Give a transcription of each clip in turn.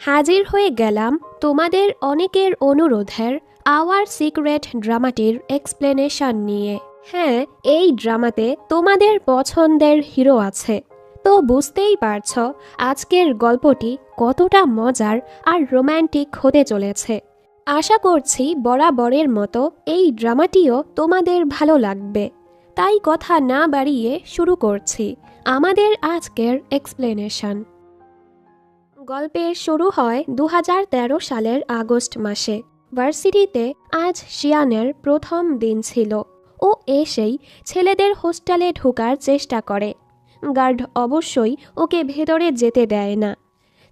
হাজির হয়ে গেলাম তোমাদের অনেকের অনুরোধের আওয়ার সিক্রেট ড্রামাটির এক্সপ্লেনেশন নিয়ে। হ্যাঁ, এই ড্রামাতে তোমাদের পছন্দের হিরো আছে, তো বুঝতেই পারছ আজকের গল্পটি কতটা মজার আর রোম্যান্টিক হতে চলেছে। আশা করছি বরাবরের মতো এই ড্রামাটিও তোমাদের ভালো লাগবে। তাই কথা না বাড়িয়ে শুরু করছি আমাদের আজকের এক্সপ্লেনেশন। গল্পের শুরু হয় 2013 সালের আগস্ট মাসে। ভার্সিটিতে আজ শিয়ানের প্রথম দিন ছিল। ও এসেই ছেলেদের হোস্টেলে ঢোকার চেষ্টা করে। গার্ড অবশ্যই ওকে ভেতরে যেতে দেয় না,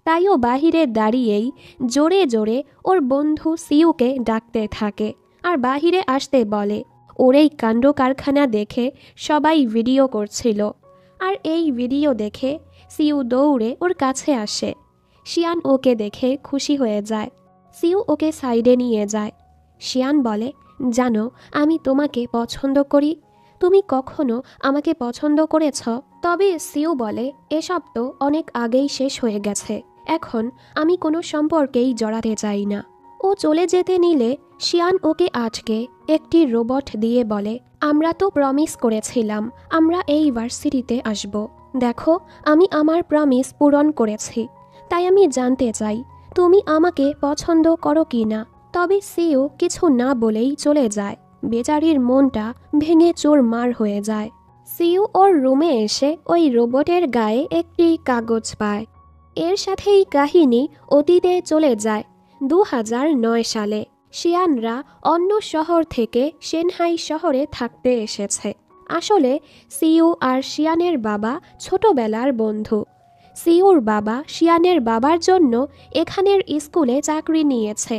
তাই ও বাহিরে দাঁড়িয়েই জোরে জোরে ওর বন্ধু সিউকে ডাকতে থাকে আর বাহিরে আসতে বলে। ওর এই কাণ্ড কারখানা দেখে সবাই ভিডিও করছিল, আর এই ভিডিও দেখে সিউ দৌড়ে ওর কাছে আসে। শিয়ান ওকে দেখে খুশি হয়ে যায়। সিউ ওকে সাইডে নিয়ে যায়। শিয়ান বলে, জানো আমি তোমাকে পছন্দ করি। তুমি কখনো আমাকে পছন্দ করেছ? তবে সিউ বলে, এসব তো অনেক আগেই শেষ হয়ে গেছে, এখন আমি কোনো সম্পর্কেই জড়াতে চাই না। ও চলে যেতে নিলে শিয়ান ওকে আটকে একটি রোবট দিয়ে বলে, আমরা তো প্রমিস করেছিলাম আমরা এই ভার্সিটিতে আসব। দেখো, আমি আমার প্রমিস পূরণ করেছি, তাই আমি জানতে চাই তুমি আমাকে পছন্দ করো কি না। তবে সিও কিছু না বলেই চলে যায়। বেচারির মনটা ভেঙে চুরমার হয়ে যায়। সিউ ওর রুমে এসে ওই রোবটের গায়ে একটি কাগজ পায়। এর সাথেই কাহিনী অতীতে চলে যায় 2009 সালে। শিয়ানরা অন্য শহর থেকে সেনহাই শহরে থাকতে এসেছে। আসলে সিউ আর শিয়ানের বাবা ছোটবেলার বন্ধু। সিউর বাবা শিয়ানের বাবার জন্য এখানের স্কুলে চাকরি নিয়েছে,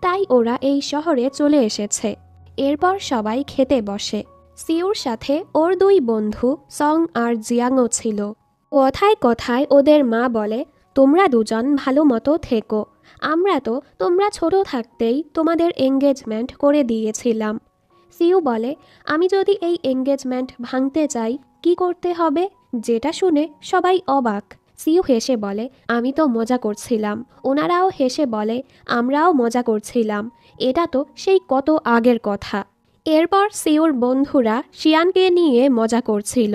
তাই ওরা এই শহরে চলে এসেছে। এরপর সবাই খেতে বসে। সিউর সাথে ওর দুই বন্ধু সং আর জিয়াংও ছিল। কথায় কথায় ওদের মা বলে, তোমরা দুজন ভালো মতো থেকো, আমরা তো তোমরা ছোট থাকতেই তোমাদের এঙ্গেজমেন্ট করে দিয়েছিলাম। সিউ বলে, আমি যদি এই এঙ্গেজমেন্ট ভাঙতে চাই কি করতে হবে? যেটা শুনে সবাই অবাক। সিউ হেসে বলে, আমি তো মজা করছিলাম। ওনারাও হেসে বলে, আমরাও মজা করছিলাম, এটা তো সেই কত আগের কথা। এরপর সিউর বন্ধুরা শিয়ানকে নিয়ে মজা করছিল।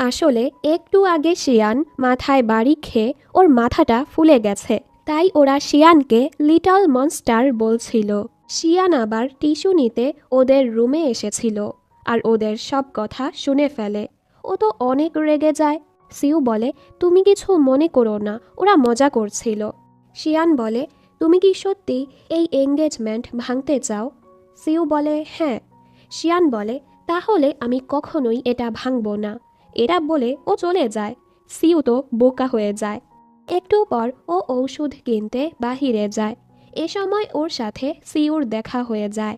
আসলে একটু আগে শিয়ান মাথায় বাড়ি খেয়ে ওর মাথাটা ফুলে গেছে, তাই ওরা শিয়ানকে লিটল মনস্টার বলছিল। শিয়ান আবার টিস্যু নিতে ওদের রুমে এসেছিল আর ওদের সব কথা শুনে ফেলে। ও তো অনেক রেগে যায়। সিউ বলে, তুমি কিছু মনে করো না, ওরা মজা করছিল। শিয়ান বলে, তুমি কি সত্যি এই এঙ্গেজমেন্ট ভাঙতে চাও? সিউ বলে, হ্যাঁ। শিয়ান বলে, তাহলে আমি কখনোই এটা ভাঙব না। এরা বলে ও চলে যায়। সিউ তো বোকা হয়ে যায়। একটু পর ও ঔষধ কিনতে বাহিরে যায়। এ সময় ওর সাথে সিউর দেখা হয়ে যায়।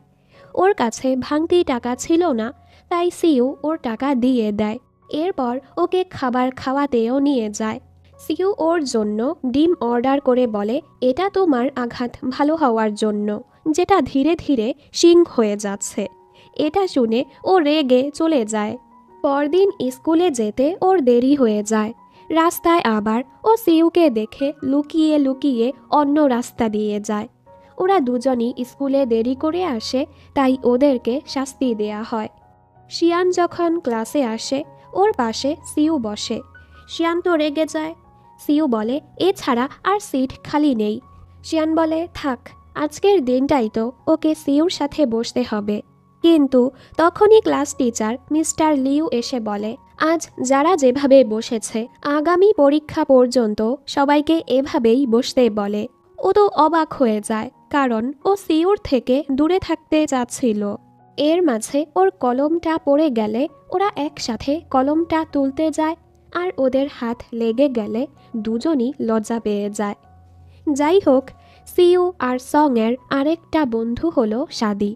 ওর কাছে ভাঙতি টাকা ছিল না, তাই সিউ ওর টাকা দিয়ে দেয়। এরপর ওকে খাবার খাওয়াতেও নিয়ে যায়। সিউ ওর জন্য ডিম অর্ডার করে বলে, এটা তোমার আঘাত ভালো হওয়ার জন্য, যেটা ধীরে ধীরে শিং হয়ে যাচ্ছে। এটা শুনে ও রেগে চলে যায়। পরদিন স্কুলে যেতে ওর দেরি হয়ে যায়। রাস্তায় আবার ও সিউকে দেখে লুকিয়ে লুকিয়ে অন্য রাস্তা দিয়ে যায়। ওরা দুজনই স্কুলে দেরি করে আসে, তাই ওদেরকে শাস্তি দেয়া হয়। শিয়ান যখন ক্লাসে আসে ওর পাশে সিউ বসে। শিয়ান তো রেগে যায়। সিউ বলে, এছাড়া আর সিট খালি নেই। শিয়ান বলে, থাক, আজকের দিনটাই তো ওকে সিউর সাথে বসতে হবে। কিন্তু তখনই ক্লাস টিচার মিস্টার লিউ এসে বলে, আজ যারা যেভাবে বসেছে আগামী পরীক্ষা পর্যন্ত সবাইকে এভাবেই বসতে বলে। ও তো অবাক হয়ে যায়, কারণ ও সিউর থেকে দূরে থাকতে চাচ্ছিল। এর মাঝে ওর কলমটা পড়ে গেলে ওরা একসাথে কলমটা তুলতে যায়, আর ওদের হাত লেগে গেলে দুজনই লজ্জা পেয়ে যায়। যাই হোক, সিউ আর সং এর আরেকটা বন্ধু হলো সাদি।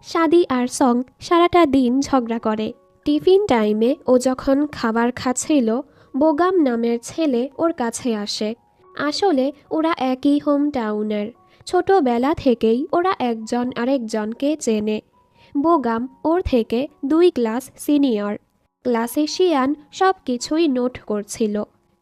সাদি আর সং সারাটা দিন ঝগড়া করে। টিফিন টাইমে ও যখন খাবার খাচ্ছিল, বোগাম নামের ছেলে ওর কাছে আসে। আসলে ওরা একই হোম টাউনের। ছোটবেলা থেকেই ওরা একজন আরেকজনকে চেনে। বোগাম ওর থেকে 2 ক্লাস সিনিয়র। ক্লাসে শিয়ান সব কিছুই নোট করছিল।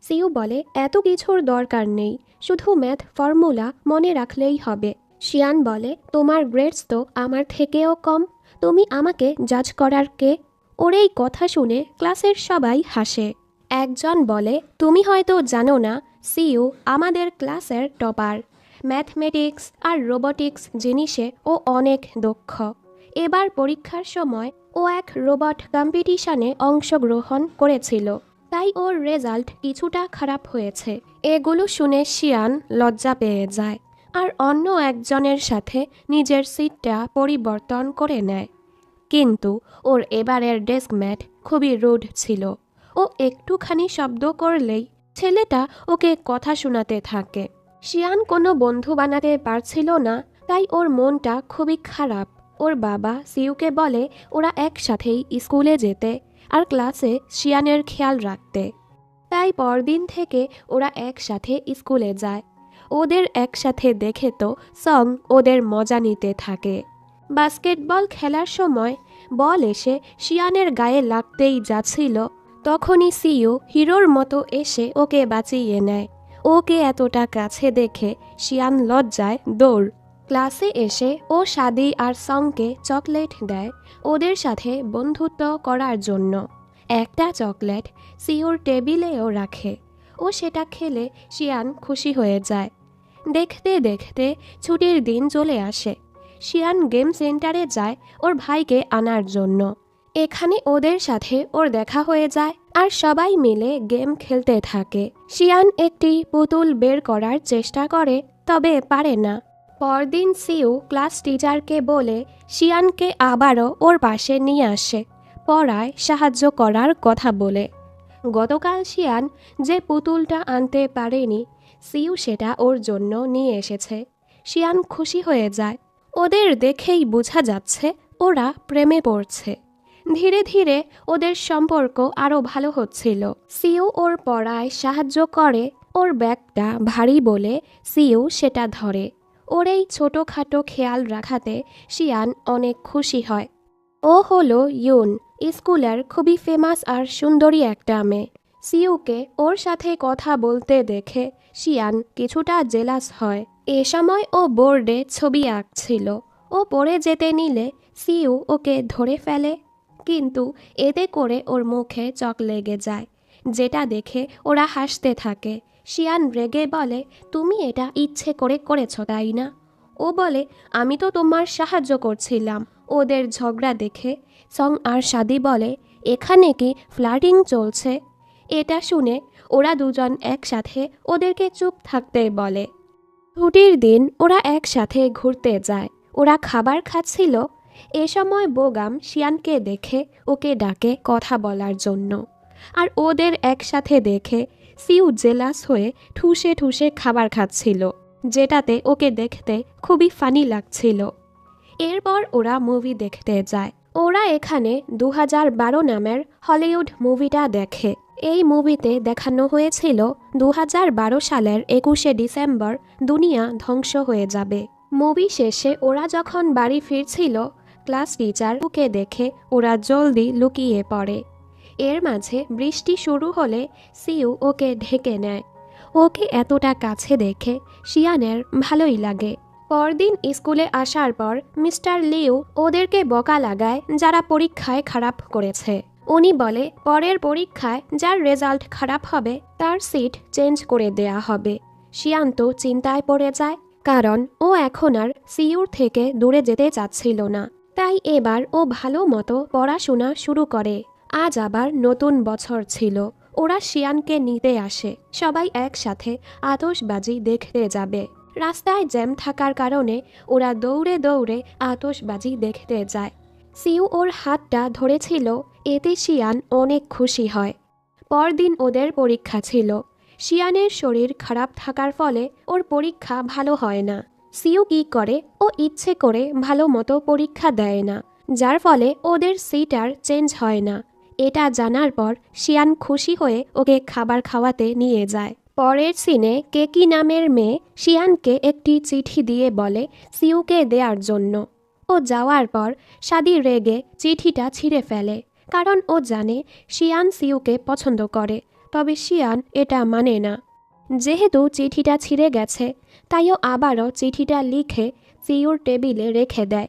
সিউ বলে, এত কিছুর দরকার নেই, শুধু ম্যাথ ফর্মুলা মনে রাখলেই হবে। শিয়ান বলে, তোমার গ্রেডস তো আমার থেকেও কম, তুমি আমাকে জাজ করার কে? ওর এই কথা শুনে ক্লাসের সবাই হাসে। একজন বলে, তুমি হয়তো জানো না, সিইউ আমাদের ক্লাসের টপার। ম্যাথমেটিক্স আর রোবটিক্স জিনিসে ও অনেক দক্ষ। এবার পরীক্ষার সময় ও এক রোবট কম্পিটিশনে অংশগ্রহণ করেছিল, তাই ওর রেজাল্ট কিছুটা খারাপ হয়েছে। এগুলো শুনে শিয়ান লজ্জা পেয়ে যায় আর অন্য একজনের সাথে নিজের সিটটা পরিবর্তন করে নেয়। কিন্তু ওর এবারের ডেস্কমেট খুবই রুড ছিল। ও একটুখানি শব্দ করলেই ছেলেটা ওকে কথা শোনাতে থাকে। শিয়ান কোনো বন্ধু বানাতে পারছিল না, তাই ওর মনটা খুবই খারাপ। ওর বাবা সিউকে বলে ওরা একসাথেই স্কুলে যেতে আর ক্লাসে শিয়ানের খেয়াল রাখতে। তাই পরদিন থেকে ওরা একসাথে স্কুলে যায়। ওদের একসাথে দেখে তো সং ওদের মজা নিতে থাকে। বাস্কেটবল খেলার সময় বল এসে শিয়ানের গায়ে লাগতেই যাচ্ছিল, তখনই সিইউ হিরোর মতো এসে ওকে বাঁচিয়ে নেয়। ওকে এতটা কাছে দেখে শিয়ান লজ্জায় দৌড়। ক্লাসে এসে ও সাদি আর সংকে চকলেট দেয় ওদের সাথে বন্ধুত্ব করার জন্য। একটা চকলেট সিইউর টেবিলেও রাখে। ও সেটা খেলে শিয়ান খুশি হয়ে যায়। দেখতে দেখতে ছুটির দিন চলে আসে। শিয়ান গেম সেন্টারে যায় ওর ভাইকে আনার জন্য। এখানে ওদের সাথে ওর দেখা হয়ে যায় আর সবাই মিলে গেম খেলতে থাকে। শিয়ান একটি পুতুল বের করার চেষ্টা করে, তবে পারে না। পরদিন সিইউ ক্লাস টিচারকে বলে শিয়ানকে আবারও ওর পাশে নিয়ে আসে, পড়ায় সাহায্য করার কথা বলে। গতকাল শিয়ান যে পুতুলটা আনতে পারেনি, সিইউ সেটা ওর জন্য নিয়ে এসেছে। শিয়ান খুশি হয়ে যায়। ওদের দেখেই বোঝা যাচ্ছে ওরা প্রেমে পড়ছে। ধীরে ধীরে ওদের সম্পর্ক আরও ভালো হচ্ছিল। সিইউ ওর পড়ায় সাহায্য করে। ওর ব্যাগটা ভারী বলে সিইউ সেটা ধরে। ওর এই ছোটোখাটো খেয়াল রাখাতে শিয়ান অনেক খুশি হয়। ও হলো ইউন, স্কুলের খুবই ফেমাস আর সুন্দরী একটা মেয়ে। সিইউকে ওর সাথে কথা বলতে দেখে শিয়ান কিছুটা জেলাস হয়। এ সময় ও বোর্ডে ছবি আঁকছিল। ও পড়ে যেতে নিলে সিইউ ওকে ধরে ফেলে, কিন্তু এতে করে ওর মুখে চক লেগে যায়, যেটা দেখে ওরা হাসতে থাকে। শিয়ান রেগে বলে, তুমি এটা ইচ্ছে করে করেছো তাই না? ও বলে, আমি তো তোমার সাহায্য করছিলাম। ওদের ঝগড়া দেখে সং আর সাদি বলে, এখানে কি ফ্লার্টিং চলছে? এটা শুনে ওরা দুজন একসাথে ওদেরকে চুপ থাকতে বলে। ছুটির দিন ওরা একসাথে ঘুরতে যায়। ওরা খাবার খাচ্ছিল। এ সময় বোগাম শিয়ানকে দেখে ওকে ডাকে কথা বলার জন্য। আর ওদের একসাথে দেখে সিউ জেলাস হয়ে ঠুসে ঠুসে খাবার খাচ্ছিল, যেটাতে ওকে দেখতে খুবই ফানি লাগছিল। এরপর ওরা মুভি দেখতে যায়। ওরা এখানে 2012 নামের হলিউড মুভিটা দেখে। এই মুভিতে দেখানো হয়েছিল 2012 সালের 21শে ডিসেম্বর দুনিয়া ধ্বংস হয়ে যাবে। মুভি শেষে ওরা যখন বাড়ি ফিরছিল, ক্লাস টিচার ওকে দেখে ওরা জলদি লুকিয়ে পড়ে। এর মাঝে বৃষ্টি শুরু হলে সিউ ওকে ঢেকে নেয়। ওকে এতটা কাছে দেখে শিয়ানের ভালোই লাগে। পরদিন স্কুলে আসার পর মিস্টার লিউ ওদেরকে বকা লাগায় যারা পরীক্ষায় খারাপ করেছে। উনি বলে, পরের পরীক্ষায় যার রেজাল্ট খারাপ হবে তার সিট চেঞ্জ করে দেয়া হবে। শিয়ান তো চিন্তায় পড়ে যায়, কারণ ও এখন আর সিইউর থেকে দূরে যেতে চাচ্ছিল না। তাই এবার ও ভালো মতো পড়াশোনা শুরু করে। আজ আবার নতুন বছর ছিল। ওরা শিয়ানকে নিতে আসে। সবাই একসাথে আতশবাজি দেখতে যাবে। রাস্তায় জ্যাম থাকার কারণে ওরা দৌড়ে দৌড়ে আতশবাজি দেখতে যায়। সিউ ওর হাতটা ধরেছিল, এতে শিয়ান অনেক খুশি হয়। পরদিন ওদের পরীক্ষা ছিল। শিয়ানের শরীর খারাপ থাকার ফলে ওর পরীক্ষা ভালো হয় না। সিউ কি করে, ও ইচ্ছে করে ভালো মতো পরীক্ষা দেয় না, যার ফলে ওদের সিট আর চেঞ্জ হয় না। এটা জানার পর শিয়ান খুশি হয়ে ওকে খাবার খাওয়াতে নিয়ে যায়। পরের সিনে কেকি নামের মেয়ে শিয়ানকে একটি চিঠি দিয়ে বলে সিউকে দেওয়ার জন্য। ও যাওয়ার পর সাদি রেগে চিঠিটা ছিঁড়ে ফেলে, কারণ ও জানে শিয়ান সিউকে পছন্দ করে, তবে শিয়ান এটা মানে না। যেহেতু চিঠিটা ছিঁড়ে গেছে, তাইও আবারও চিঠিটা লিখে সিউর টেবিলে রেখে দেয়।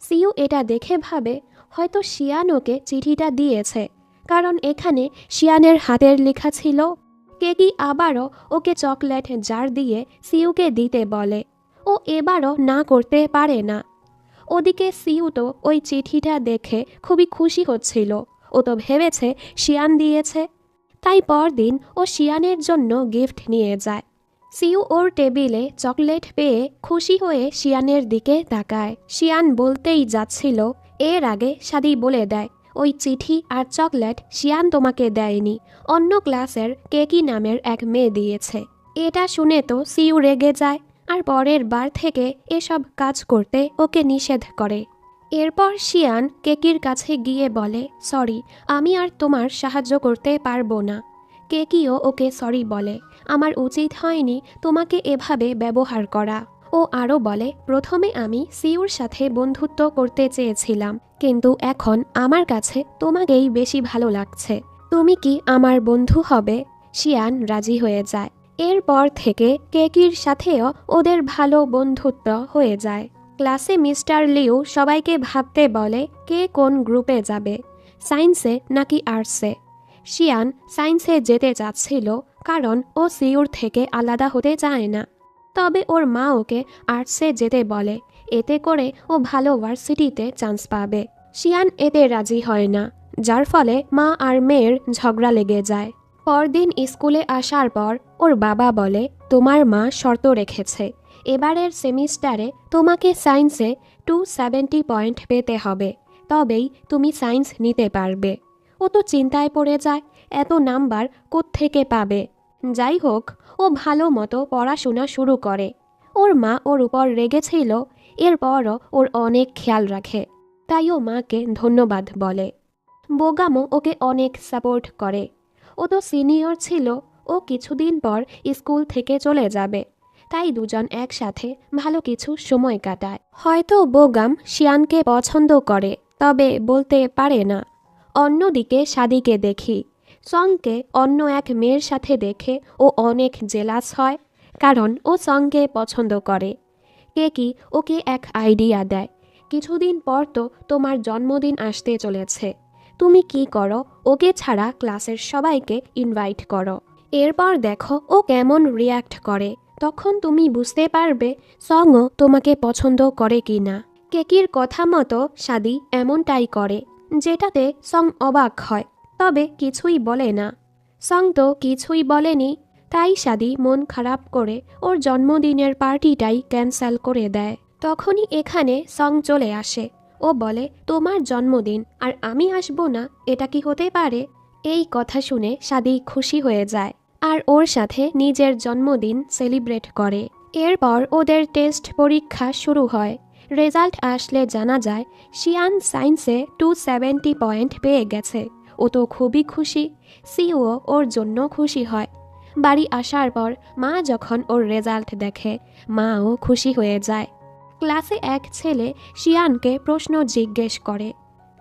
সিউ এটা দেখে ভাবে হয়তো শিয়ান ওকে চিঠিটা দিয়েছে, কারণ এখানে শিয়ানের হাতের লেখা ছিল। কেকি আবারও ওকে চকলেট জার দিয়ে সিউকে দিতে বলে। ও এবারও না করতে পারে না। ওদিকে সিউ তো ওই চিঠিটা দেখে খুবই খুশি হচ্ছিল। ও তো ভেবেছে শিয়ান দিয়েছে। তাই পরদিন ও শিয়ানের জন্য গিফট নিয়ে যায়। সিউ ওর টেবিলে চকলেট পেয়ে খুশি হয়ে শিয়ানের দিকে তাকায়। শিয়ান বলতেই যাচ্ছিল, এর আগে শাদি বলে দেয় ওই চিঠি আর চকলেট শিয়ান তোমাকে দেয়নি, অন্য ক্লাসের কেকি নামের এক মেয়ে দিয়েছে। এটা শুনে তো সিউ রেগে যায় আর পরের বার থেকে এসব কাজ করতে ওকে নিষেধ করে। এরপর শিয়ান কেকির কাছে গিয়ে বলে, সরি, আমি আর তোমার সাহায্য করতে পারবো না। কেকিও ওকে সরি বলে, আমার উচিত হয়নি তোমাকে এভাবে ব্যবহার করা। ও আরও বলে, প্রথমে আমি সিউর সাথে বন্ধুত্ব করতে চেয়েছিলাম, কিন্তু এখন আমার কাছে তোমাকেই বেশি ভালো লাগছে। তুমি কি আমার বন্ধু হবে? শিয়ান রাজি হয়ে যায়। এরপর থেকে কেকির সাথেও ওদের ভালো বন্ধুত্ব হয়ে যায়। ক্লাসে মিস্টার লিউ সবাইকে ভাবতে বলে কে কোন গ্রুপে যাবে, সায়েন্সে নাকি আর্টসে। শিয়ান সায়েন্সে যেতে চাচ্ছিল, কারণ ও সিউর থেকে আলাদা হতে চায় না। তবে ওর মা ওকে আর্টসে যেতে বলে, এতে করে ও ভালো ভার্সিটিতে চান্স পাবে। শিয়ান এতে রাজি হয় না, যার ফলে মা আর মেয়ের ঝগড়া লেগে যায়। পরদিন স্কুলে আসার পর ওর বাবা বলে, তোমার মা শর্ত রেখেছে, এবারের সেমিস্টারে তোমাকে সায়েন্সে 270 পয়েন্ট পেতে হবে, তবেই তুমি সায়েন্স নিতে পারবে। ও তো চিন্তায় পড়ে যায়, এত নাম্বার কোত্থেকে পাবে। যাই হোক, ও ভালো মতো পড়াশোনা শুরু করে। ওর মা ওর উপর রেগেছিল, এরপরও ওর অনেক খেয়াল রাখে, তাই ও মাকে ধন্যবাদ বলে। বোগামো ওকে অনেক সাপোর্ট করে। ও তো সিনিয়র ছিল, ও কিছুদিন পর স্কুল থেকে চলে যাবে, তাই দুজন একসাথে ভালো কিছু সময় কাটায়। হয়তো বোগাম শিয়ানকে পছন্দ করে, তবে বলতে পারে না। অন্যদিকে শাদিকে দেখি, সংকে অন্য এক মেয়ের সাথে দেখে ও অনেক জেলাস হয়, কারণ ও সংকে পছন্দ করে। কেকি ওকে এক আইডিয়া দেয়, কিছুদিন পর তো তোমার জন্মদিন আসতে চলেছে, তুমি কি করো, ওকে ছাড়া ক্লাসের সবাইকে ইনভাইট করো। এরপর দেখো ও কেমন রিয়্যাক্ট করে, তখন তুমি বুঝতে পারবে সংও তোমাকে পছন্দ করে কি না। কেকির কথা মতো শাদি এমনটাই করে, যেটাতে সং অবাক হয়, তবে কিছুই বলে না। সং তো কিছুই বলেনি, তাই শাদি মন খারাপ করে ওর জন্মদিনের পার্টিটাই ক্যান্সেল করে দেয়। তখনই এখানে সং চলে আসে। ও বলে, তোমার জন্মদিন আর আমি আসবো না, এটা কি হতে পারে? এই কথা শুনে শাদি খুশি হয়ে যায় আর ওর সাথে নিজের জন্মদিন সেলিব্রেট করে। এরপর ওদের টেস্ট পরীক্ষা শুরু হয়। রেজাল্ট আসলে জানা যায় শিয়ান সায়েন্সে 270 পয়েন্ট পেয়ে গেছে। ও তো খুবই খুশি, সিও ওর জন্য খুশি হয়। বাড়ি আসার পর মা যখন ওর রেজাল্ট দেখে, মাও খুশি হয়ে যায়। ক্লাসে এক ছেলে শিয়ানকে প্রশ্ন জিজ্ঞেস করে।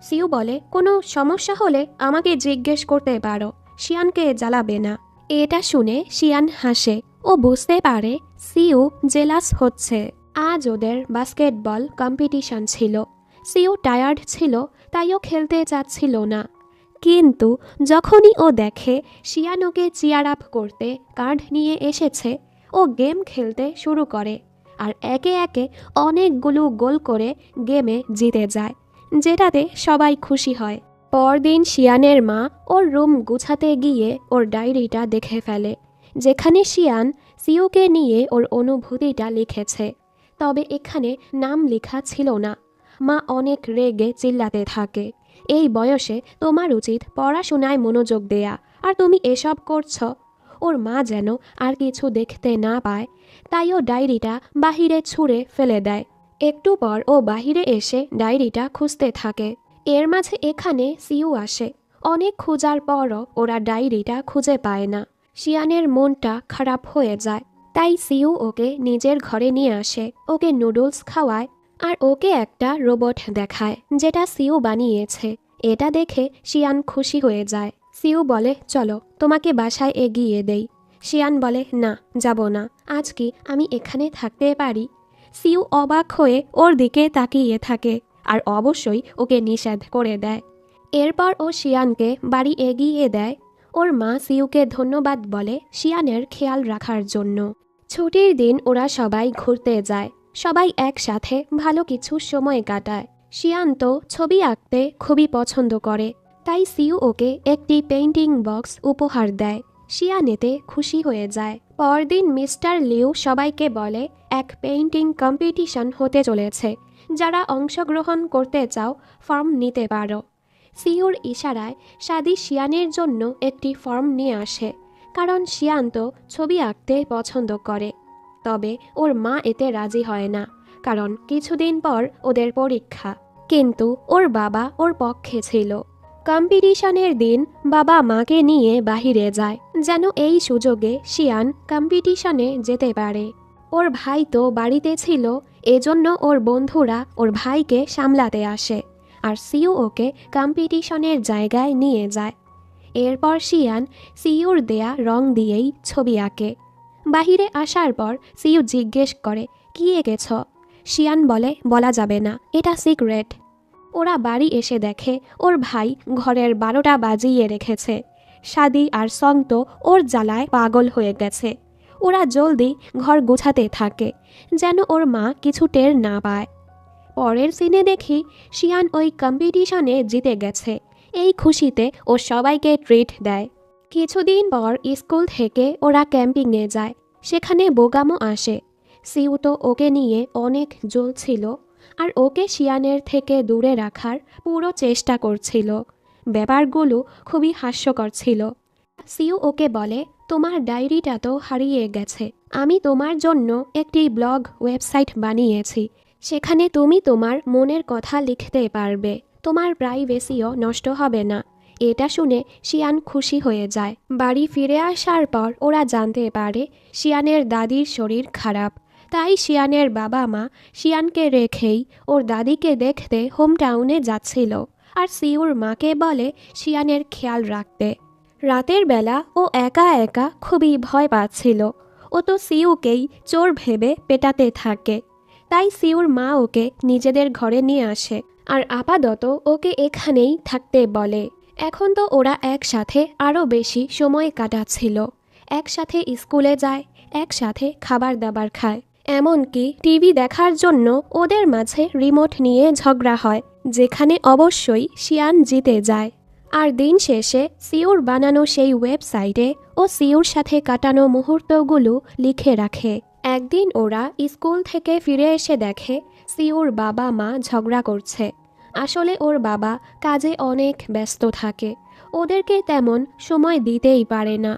সিউ বলে, কোনো সমস্যা হলে আমাকে জিজ্ঞেস করতে পারো, শিয়ানকে জ্বালাবে না। এটা শুনে শিয়ান হাসে। ও বুঝতে পারে সিউ জেলাস হচ্ছে। আজ ওদের বাস্কেটবল কম্পিটিশন ছিল। সিউ টায়ার্ড ছিল, তাইও খেলতে চাচ্ছিল না। কিন্তু যখনই ও দেখে শিয়ান ওকে চিয়ার আপ করতে কার্ড নিয়ে এসেছে, ও গেম খেলতে শুরু করে আর একে একে অনেকগুলো গোল করে গেমে জিতে যায়, যেটাতে সবাই খুশি হয়। পরদিন শিয়ানের মা ওর রুম গুছাতে গিয়ে ওর ডায়েরিটা দেখে ফেলে, যেখানে শিয়ান সিউকে নিয়ে ওর অনুভূতিটা লিখেছে, তবে এখানে নাম লেখা ছিল না। মা অনেক রেগে চিল্লাতে থাকে, এই বয়সে তোমার উচিত পড়াশোনায় মনোযোগ দেয়া, আর তুমি এসব করছো। ওর মা যেন আর কিছু দেখতে না পায়, তাই ও ডায়েরিটা বাহিরে ছুঁড়ে ফেলে দেয়। একটু পর ও বাহিরে এসে ডায়েরিটা খুঁজতে থাকে। এর মাঝে এখানে সিউ আসে। অনেক খোঁজার পরও ওরা ডায়েরিটা খুঁজে পায় না। শিয়ানের মনটা খারাপ হয়ে যায়, তাই সিউ ওকে নিজের ঘরে নিয়ে আসে, ওকে নুডলস খাওয়ায় আর ওকে একটা রোবট দেখায়, যেটা সিউ বানিয়েছে। এটা দেখে শিয়ান খুশি হয়ে যায়। সিউ বলে, চলো তোমাকে বাসায় এগিয়ে দেই। শিয়ান বলে, না যাব না, আজ কি আমি এখানে থাকতে পারি? সিউ অবাক হয়ে ওর দিকে তাকিয়ে থাকে আর অবশ্যই ওকে নিষেধ করে দেয়। এরপর ও শিয়ানকে বাড়ি এগিয়ে দেয়। ওর মা সিউকে ধন্যবাদ বলে শিয়ানের খেয়াল রাখার জন্য। ছুটির দিন ওরা সবাই ঘুরতে যায়। সবাই একসাথে ভালো কিছু সময় কাটায়। শিয়ান তো ছবি আঁকতে খুবই পছন্দ করে, তাই সিউ ওকে একটি পেইন্টিং বক্স উপহার দেয়। শিয়ান এতে খুশি হয়ে যায়। পরদিন মিস্টার লিউ সবাইকে বলে এক পেইন্টিং কম্পিটিশন হতে চলেছে, যারা অংশগ্রহণ করতে চাও ফর্ম নিতে পারো। সিউর ইশারায় সাদি শিয়ানের জন্য একটি ফর্ম নিয়ে আসে, কারণ শিয়ান তো ছবি আঁকতে পছন্দ করে। তবে ওর মা এতে রাজি হয় না, কারণ কিছুদিন পর ওদের পরীক্ষা। কিন্তু ওর বাবা ওর পক্ষে ছিল। কম্পিটিশনের দিন বাবা মাকে নিয়ে বাহিরে যায়, যেন এই সুযোগে শিয়ান কম্পিটিশনে যেতে পারে। ওর ভাই তো বাড়িতে ছিল, এজন্য ওর বন্ধুরা ওর ভাইকে সামলাতে আসে, আর সিউ ওকে কম্পিটিশনের জায়গায় নিয়ে যায়। এরপর শিয়ান সিউর দেয়া রং দিয়েই ছবি আঁকে। বাহিরে আসার পর সিউ জিজ্ঞেস করে, কি এঁকেছ? শিয়ান বলে, বলা যাবে না, এটা সিক্রেট। ওরা বাড়ি এসে দেখে ওর ভাই ঘরের 12টা বাজিয়ে রেখেছে। সাদি আর সং তো ওর জ্বালায় পাগল হয়ে গেছে। ওরা জলদি ঘর গুছাতে থাকে, যেন ওর মা কিছু টের না পায়। পরের সিনে দেখি শিয়ান ওই কম্পিটিশনে জিতে গেছে। এই খুশিতে ও সবাইকে ট্রিট দেয়। কিছুদিন পর স্কুল থেকে ওরা ক্যাম্পিংয়ে যায়। সেখানে বোগামও আসে। সিউ তো ওকে নিয়ে অনেক জ্বলছিল, আর ওকে শিয়ানের থেকে দূরে রাখার পুরো চেষ্টা করছিল। ব্যাপারগুলো খুবই হাস্যকর ছিল। সিউ ওকে বলে, তোমার ডায়েরিটা তো হারিয়ে গেছে। আমি তোমার জন্য একটি ব্লগ ওয়েবসাইট বানিয়েছি, সেখানে তুমি তোমার মনের কথা লিখতে পারবে। তোমার প্রাইভেসিও নষ্ট হবে না। এটা শুনে শিয়ান খুশি হয়ে যায়। বাড়ি ফিরে আসার পর ওরা জানতে পারে শিয়ানের দাদির শরীর খারাপ। তাই শিয়ানের বাবা মা শিয়ানকে রেখেই ওর দাদিকে দেখতে হোম টাউনে যাচ্ছিল, আর সিউর মাকে বলে শিয়ানের খেয়াল রাখতে। রাতের বেলা ও একা একা খুবই ভয় পাচ্ছিল। ও তো সিউকেই চোর ভেবে পেটাতে থাকে। তাই সিউর মা ওকে নিজেদের ঘরে নিয়ে আসে, আর আপাতত ওকে এখানেই থাকতে বলে। এখন তো ওরা একসাথে আরও বেশি সময় কাটাচ্ছিল। একসাথে স্কুলে যায়, একসাথে খাবার দাবার খায়। এমনকি টিভি দেখার জন্য ওদের মাঝে রিমোট নিয়ে ঝগড়া হয়, যেখানে অবশ্যই শিয়ান জিতে যায়। আর দিন শেষে সিউর বানানো সেই ওয়েবসাইটে ও সিউর সাথে কাটানো মুহূর্তগুলো লিখে রাখে। একদিন ওরা স্কুল থেকে ফিরে এসে দেখে সিউর বাবা মা ঝগড়া করছে। আসলে ওর বাবা কাজে অনেক ব্যস্ত থাকে, ওদেরকে তেমন সময় দিতেই পারে না।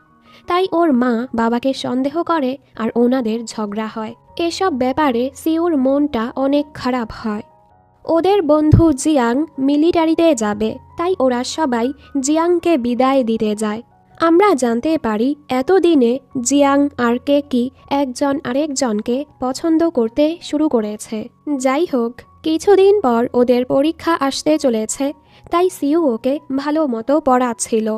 তাই ওর মা বাবাকে সন্দেহ করে আর ওনাদের ঝগড়া হয়। এসব ব্যাপারে সিউর মনটা অনেক খারাপ হয়। ওদের বন্ধু জিয়াং মিলিটারিতে যাবে, তাই ওরা সবাই জিয়াংকে বিদায় দিতে যায়। আমরা জানতে পারি এতদিনে জিয়াং আর কেকি একজন আরেকজনকে পছন্দ করতে শুরু করেছে। যাই হোক, কিছুদিন পর ওদের পরীক্ষা আসতে চলেছে, তাই সিউ ওকে ভালো মতো পড়াচ্ছিল,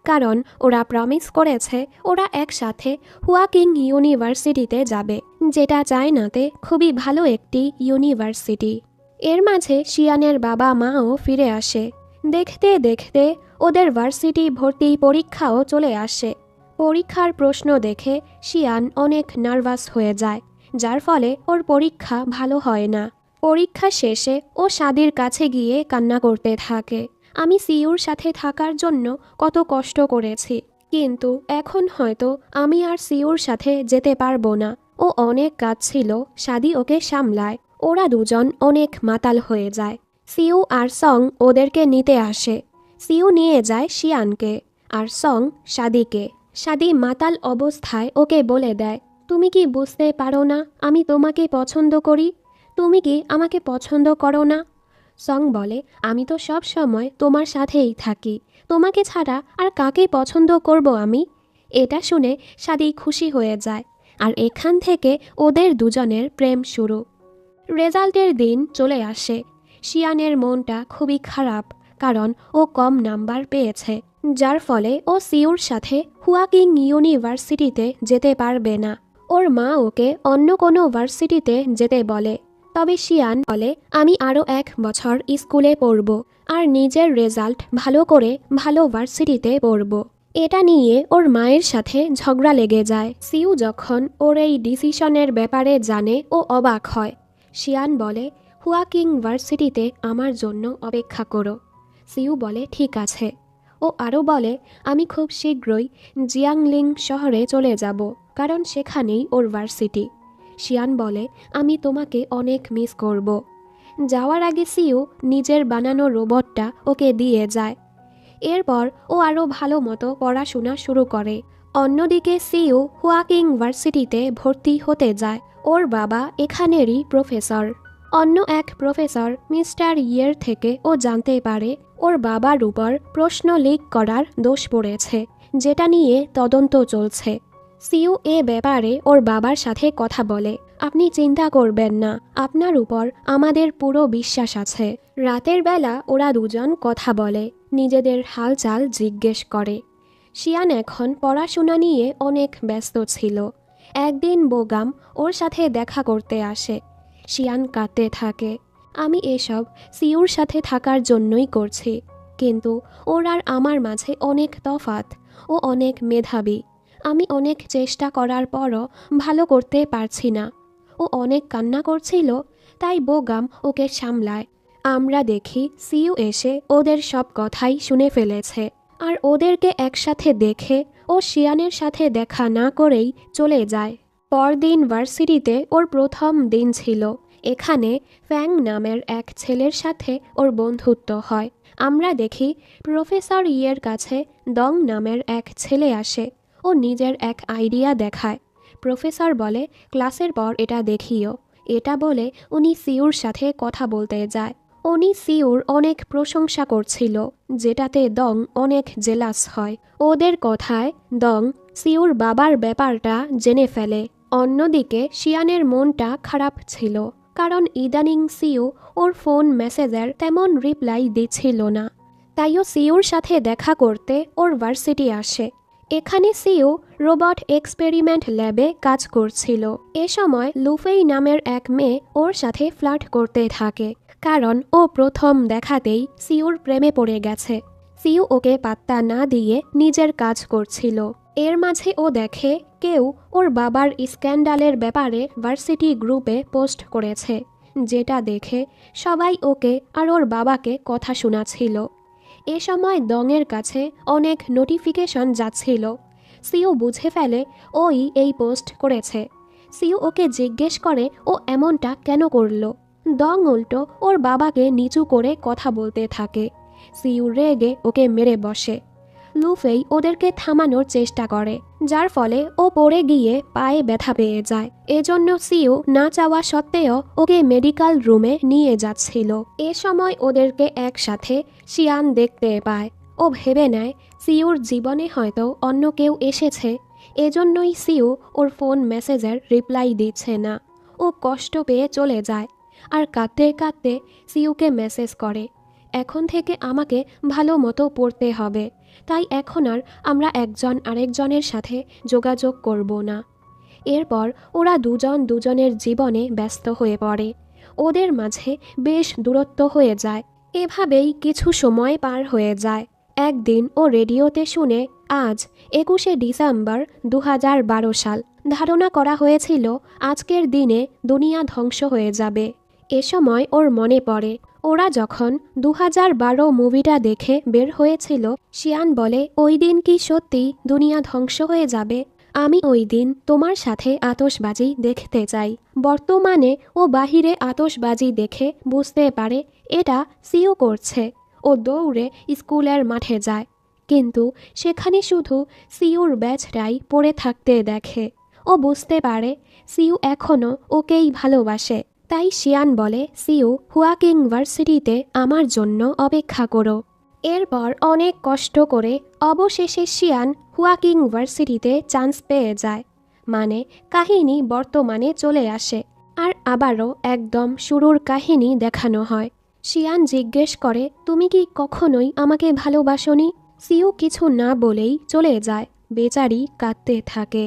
কারণ ওরা প্রমিস করেছে ওরা একসাথে হুয়াকিং ইউনিভার্সিটিতে যাবে, যেটা চায়নাতে খুবই ভালো একটি ইউনিভার্সিটি। এর মাঝে শিয়ানের বাবা মাও ফিরে আসে। দেখতে দেখতে ওদের ভার্সিটি ভর্তি পরীক্ষাও চলে আসে। পরীক্ষার প্রশ্ন দেখে শিয়ান অনেক নার্ভাস হয়ে যায়, যার ফলে ওর পরীক্ষা ভালো হয় না। পরীক্ষা শেষে ও সাদির কাছে গিয়ে কান্না করতে থাকে। আমি সিউর সাথে থাকার জন্য কত কষ্ট করেছি, কিন্তু এখন হয়তো আমি আর সিউর সাথে যেতে পারবো না। ও অনেক কাজ ছিল, সাদি ওকে সামলায়। ওরা দুজন অনেক মাতাল হয়ে যায়। সিউ আর সং ওদেরকে নিতে আসে। সিউ নিয়ে যায় শিয়ানকে, আর সং সাদিকে। সাদি মাতাল অবস্থায় ওকে বলে দেয়, তুমি কি বুঝতে পারো না আমি তোমাকে পছন্দ করি? তুমি কি আমাকে পছন্দ করো না? সং বলে, আমি তো সব সময় তোমার সাথেই থাকি, তোমাকে ছাড়া আর কাকে পছন্দ করব আমি? এটা শুনে সাদি খুশি হয়ে যায়, আর এখান থেকে ওদের দুজনের প্রেম শুরু। রেজাল্টের দিন চলে আসে। শিয়ানের মনটা খুবই খারাপ, কারণ ও কম নাম্বার পেয়েছে। যার ফলে ও সিউর সাথে হুয়াকিং ইউনিভার্সিটিতে যেতে পারবে না। ওর মা ওকে অন্য কোনো ভার্সিটিতে যেতে বলে। তবে শিয়ান বলে, আমি আরও 1 বছর স্কুলে পড়ব আর নিজের রেজাল্ট ভালো করে ভালো ভার্সিটিতে পড়ব। এটা নিয়ে ওর মায়ের সাথে ঝগড়া লেগে যায়। সিউ যখন ওর এই ডিসিশনের ব্যাপারে জানে ও অবাক হয়। শিয়ান বলে, হুয়াকিং ভার্সিটিতে আমার জন্য অপেক্ষা করো। সিউ বলে, ঠিক আছে। ও আরও বলে, আমি খুব শীঘ্রই জিয়াংলিং শহরে চলে যাব, কারণ সেখানেই ওর ভার্সিটি। শিয়ান বলে, আমি তোমাকে অনেক মিস করব। যাওয়ার আগে সিউ নিজের বানানো রোবটটা ওকে দিয়ে যায়। এরপর ও আরও ভালো মতো পড়াশোনা শুরু করে। অন্যদিকে সিউ হুয়াকিং ভার্সিটিতে ভর্তি হতে যায়। ওর বাবা এখানেরই প্রফেসর। অন্য এক প্রফেসর মিস্টার ইয়ের থেকে ও জানতে পারে ওর বাবার উপর প্রশ্ন লিক করার দোষ পড়েছে, যেটা নিয়ে তদন্ত চলছে। সিউ এ ব্যাপারে ওর বাবার সাথে কথা বলে। আপনি চিন্তা করবেন না, আপনার উপর আমাদের পুরো বিশ্বাস আছে। রাতের বেলা ওরা দুজন কথা বলে, নিজেদের হালচাল জিজ্ঞেস করে। শিয়ান এখন পড়াশোনা নিয়ে অনেক ব্যস্ত ছিল। একদিন বোগাম ওর সাথে দেখা করতে আসে। শিয়ান কাঁদতে থাকে। আমি এসব সিউর সাথে থাকার জন্যই করছি, কিন্তু ওর আর আমার মাঝে অনেক তফাৎ। ও অনেক মেধাবী। আমি অনেক চেষ্টা করার পরও ভালো করতে পারছি না। ও অনেক কান্না করছিল, তাই বোগাম ওকে সামলায়। আমরা দেখি সিউ এসে ওদের সব কথাই শুনে ফেলেছে, আর ওদেরকে একসাথে দেখে ও শিয়ানের সাথে দেখা না করেই চলে যায়। পরদিন ভার্সিটিতে ওর প্রথম দিন ছিল। এখানে ফ্যাং নামের এক ছেলের সাথে ওর বন্ধুত্ব হয়। আমরা দেখি প্রফেসর ইয়ের কাছে দং নামের এক ছেলে আসে। ও নিজের এক আইডিয়া দেখায়। প্রফেসর বলে, ক্লাসের পর এটা দেখিও। এটা বলে উনি সিউর সাথে কথা বলতে যায়। উনি সিউর অনেক প্রশংসা করছিল, যেটাতে দং অনেক জেলাস হয়। ওদের কথায় দং সিউর বাবার ব্যাপারটা জেনে ফেলে। অন্যদিকে শিয়ানের মনটা খারাপ ছিল, কারণ ইদানিং সিউ ওর ফোন মেসেজের তেমন রিপ্লাই দিচ্ছিল না। তাইও সিউর সাথে দেখা করতে ওর ভার্সিটি আসে। এখানে সিউ রোবট এক্সপেরিমেন্ট ল্যাবে কাজ করছিল। এ সময় লুফেই নামের এক মেয়ে ওর সাথে ফ্লার্ট করতে থাকে, কারণ ও প্রথম দেখাতেই সিউর প্রেমে পড়ে গেছে। সিউ ওকে পাত্তা না দিয়ে নিজের কাজ করছিল। এর মাঝে ও দেখে কেউ ওর বাবার স্ক্যান্ডালের ব্যাপারে ভার্সিটি গ্রুপে পোস্ট করেছে, যেটা দেখে সবাই ওকে আর ওর বাবাকে কথা শোনাচ্ছিল। এ সময় দংয়ের কাছে অনেক নোটিফিকেশন যাচ্ছিল। সিউ বুঝে ফেলে ওই এই পোস্ট করেছে। সিউ ওকে জিজ্ঞেস করে ও এমনটা কেন করলো। দং উল্টো ওর বাবাকে নিচু করে কথা বলতে থাকে। সিউ রেগে ওকে মেরে বসে। লুফেই ওদেরকে থামানোর চেষ্টা করে, যার ফলে ও পড়ে গিয়ে পায়ে ব্যথা পেয়ে যায়। এজন্য সিউ না চাওয়া সত্ত্বেও ওকে মেডিকেল রুমে নিয়ে যাচ্ছিল। এ সময় ওদেরকে একসাথে শিয়ান দেখতে পায়। ও ভেবে নেয় সিউর জীবনে হয়তো অন্য কেউ এসেছে, এজন্যই সিউ ওর ফোন মেসেজের রিপ্লাই দিচ্ছে না। ও কষ্ট পেয়ে চলে যায় আর কাঁদতে কাঁদতে সিউকে মেসেজ করে, এখন থেকে আমাকে ভালো মতো পড়তে হবে, তাই এখন আর আমরা একজন আরেকজনের সাথে যোগাযোগ করব না। এরপর ওরা দুজন দুজনের জীবনে ব্যস্ত হয়ে পড়ে। ওদের মাঝে বেশ দূরত্ব হয়ে যায়। এভাবেই কিছু সময় পার হয়ে যায়। একদিন ও রেডিওতে শুনে আজ 21শে ডিসেম্বর 2012 সাল। ধারণা করা হয়েছিল আজকের দিনে দুনিয়া ধ্বংস হয়ে যাবে। এ সময় ওর মনে পড়ে ওরা যখন 2012 মুভিটা দেখে বের হয়েছিল। শিয়ান বলে, ওই দিন কি সত্যি দুনিয়া ধ্বংস হয়ে যাবে? আমি ওই দিন তোমার সাথে আতশবাজি দেখতে চাই। বর্তমানে ও বাহিরে আতশবাজি দেখে বুঝতে পারে এটা সিউ করছে। ও দৌড়ে স্কুলের মাঠে যায়, কিন্তু সেখানে শুধু সিউর ব্যাচটাই পড়ে থাকতে দেখে। ও বুঝতে পারে সিউ এখনও ওকেই ভালোবাসে। তাই শিয়ান বলে, সিউ, হুয়াকিং ভার্সিটিতে আমার জন্য অপেক্ষা করো। এরপর অনেক কষ্ট করে অবশেষে শিয়ান হুয়াকিং ভার্সিটিতে চান্স পেয়ে যায়। মানে কাহিনী বর্তমানে চলে আসে, আর আবারও একদম শুরুর কাহিনী দেখানো হয়। শিয়ান জিজ্ঞেস করে, তুমি কি কখনোই আমাকে ভালোবাসোনি? সিউ কিছু না বলেই চলে যায়। বেচারি কাঁদতে থাকে।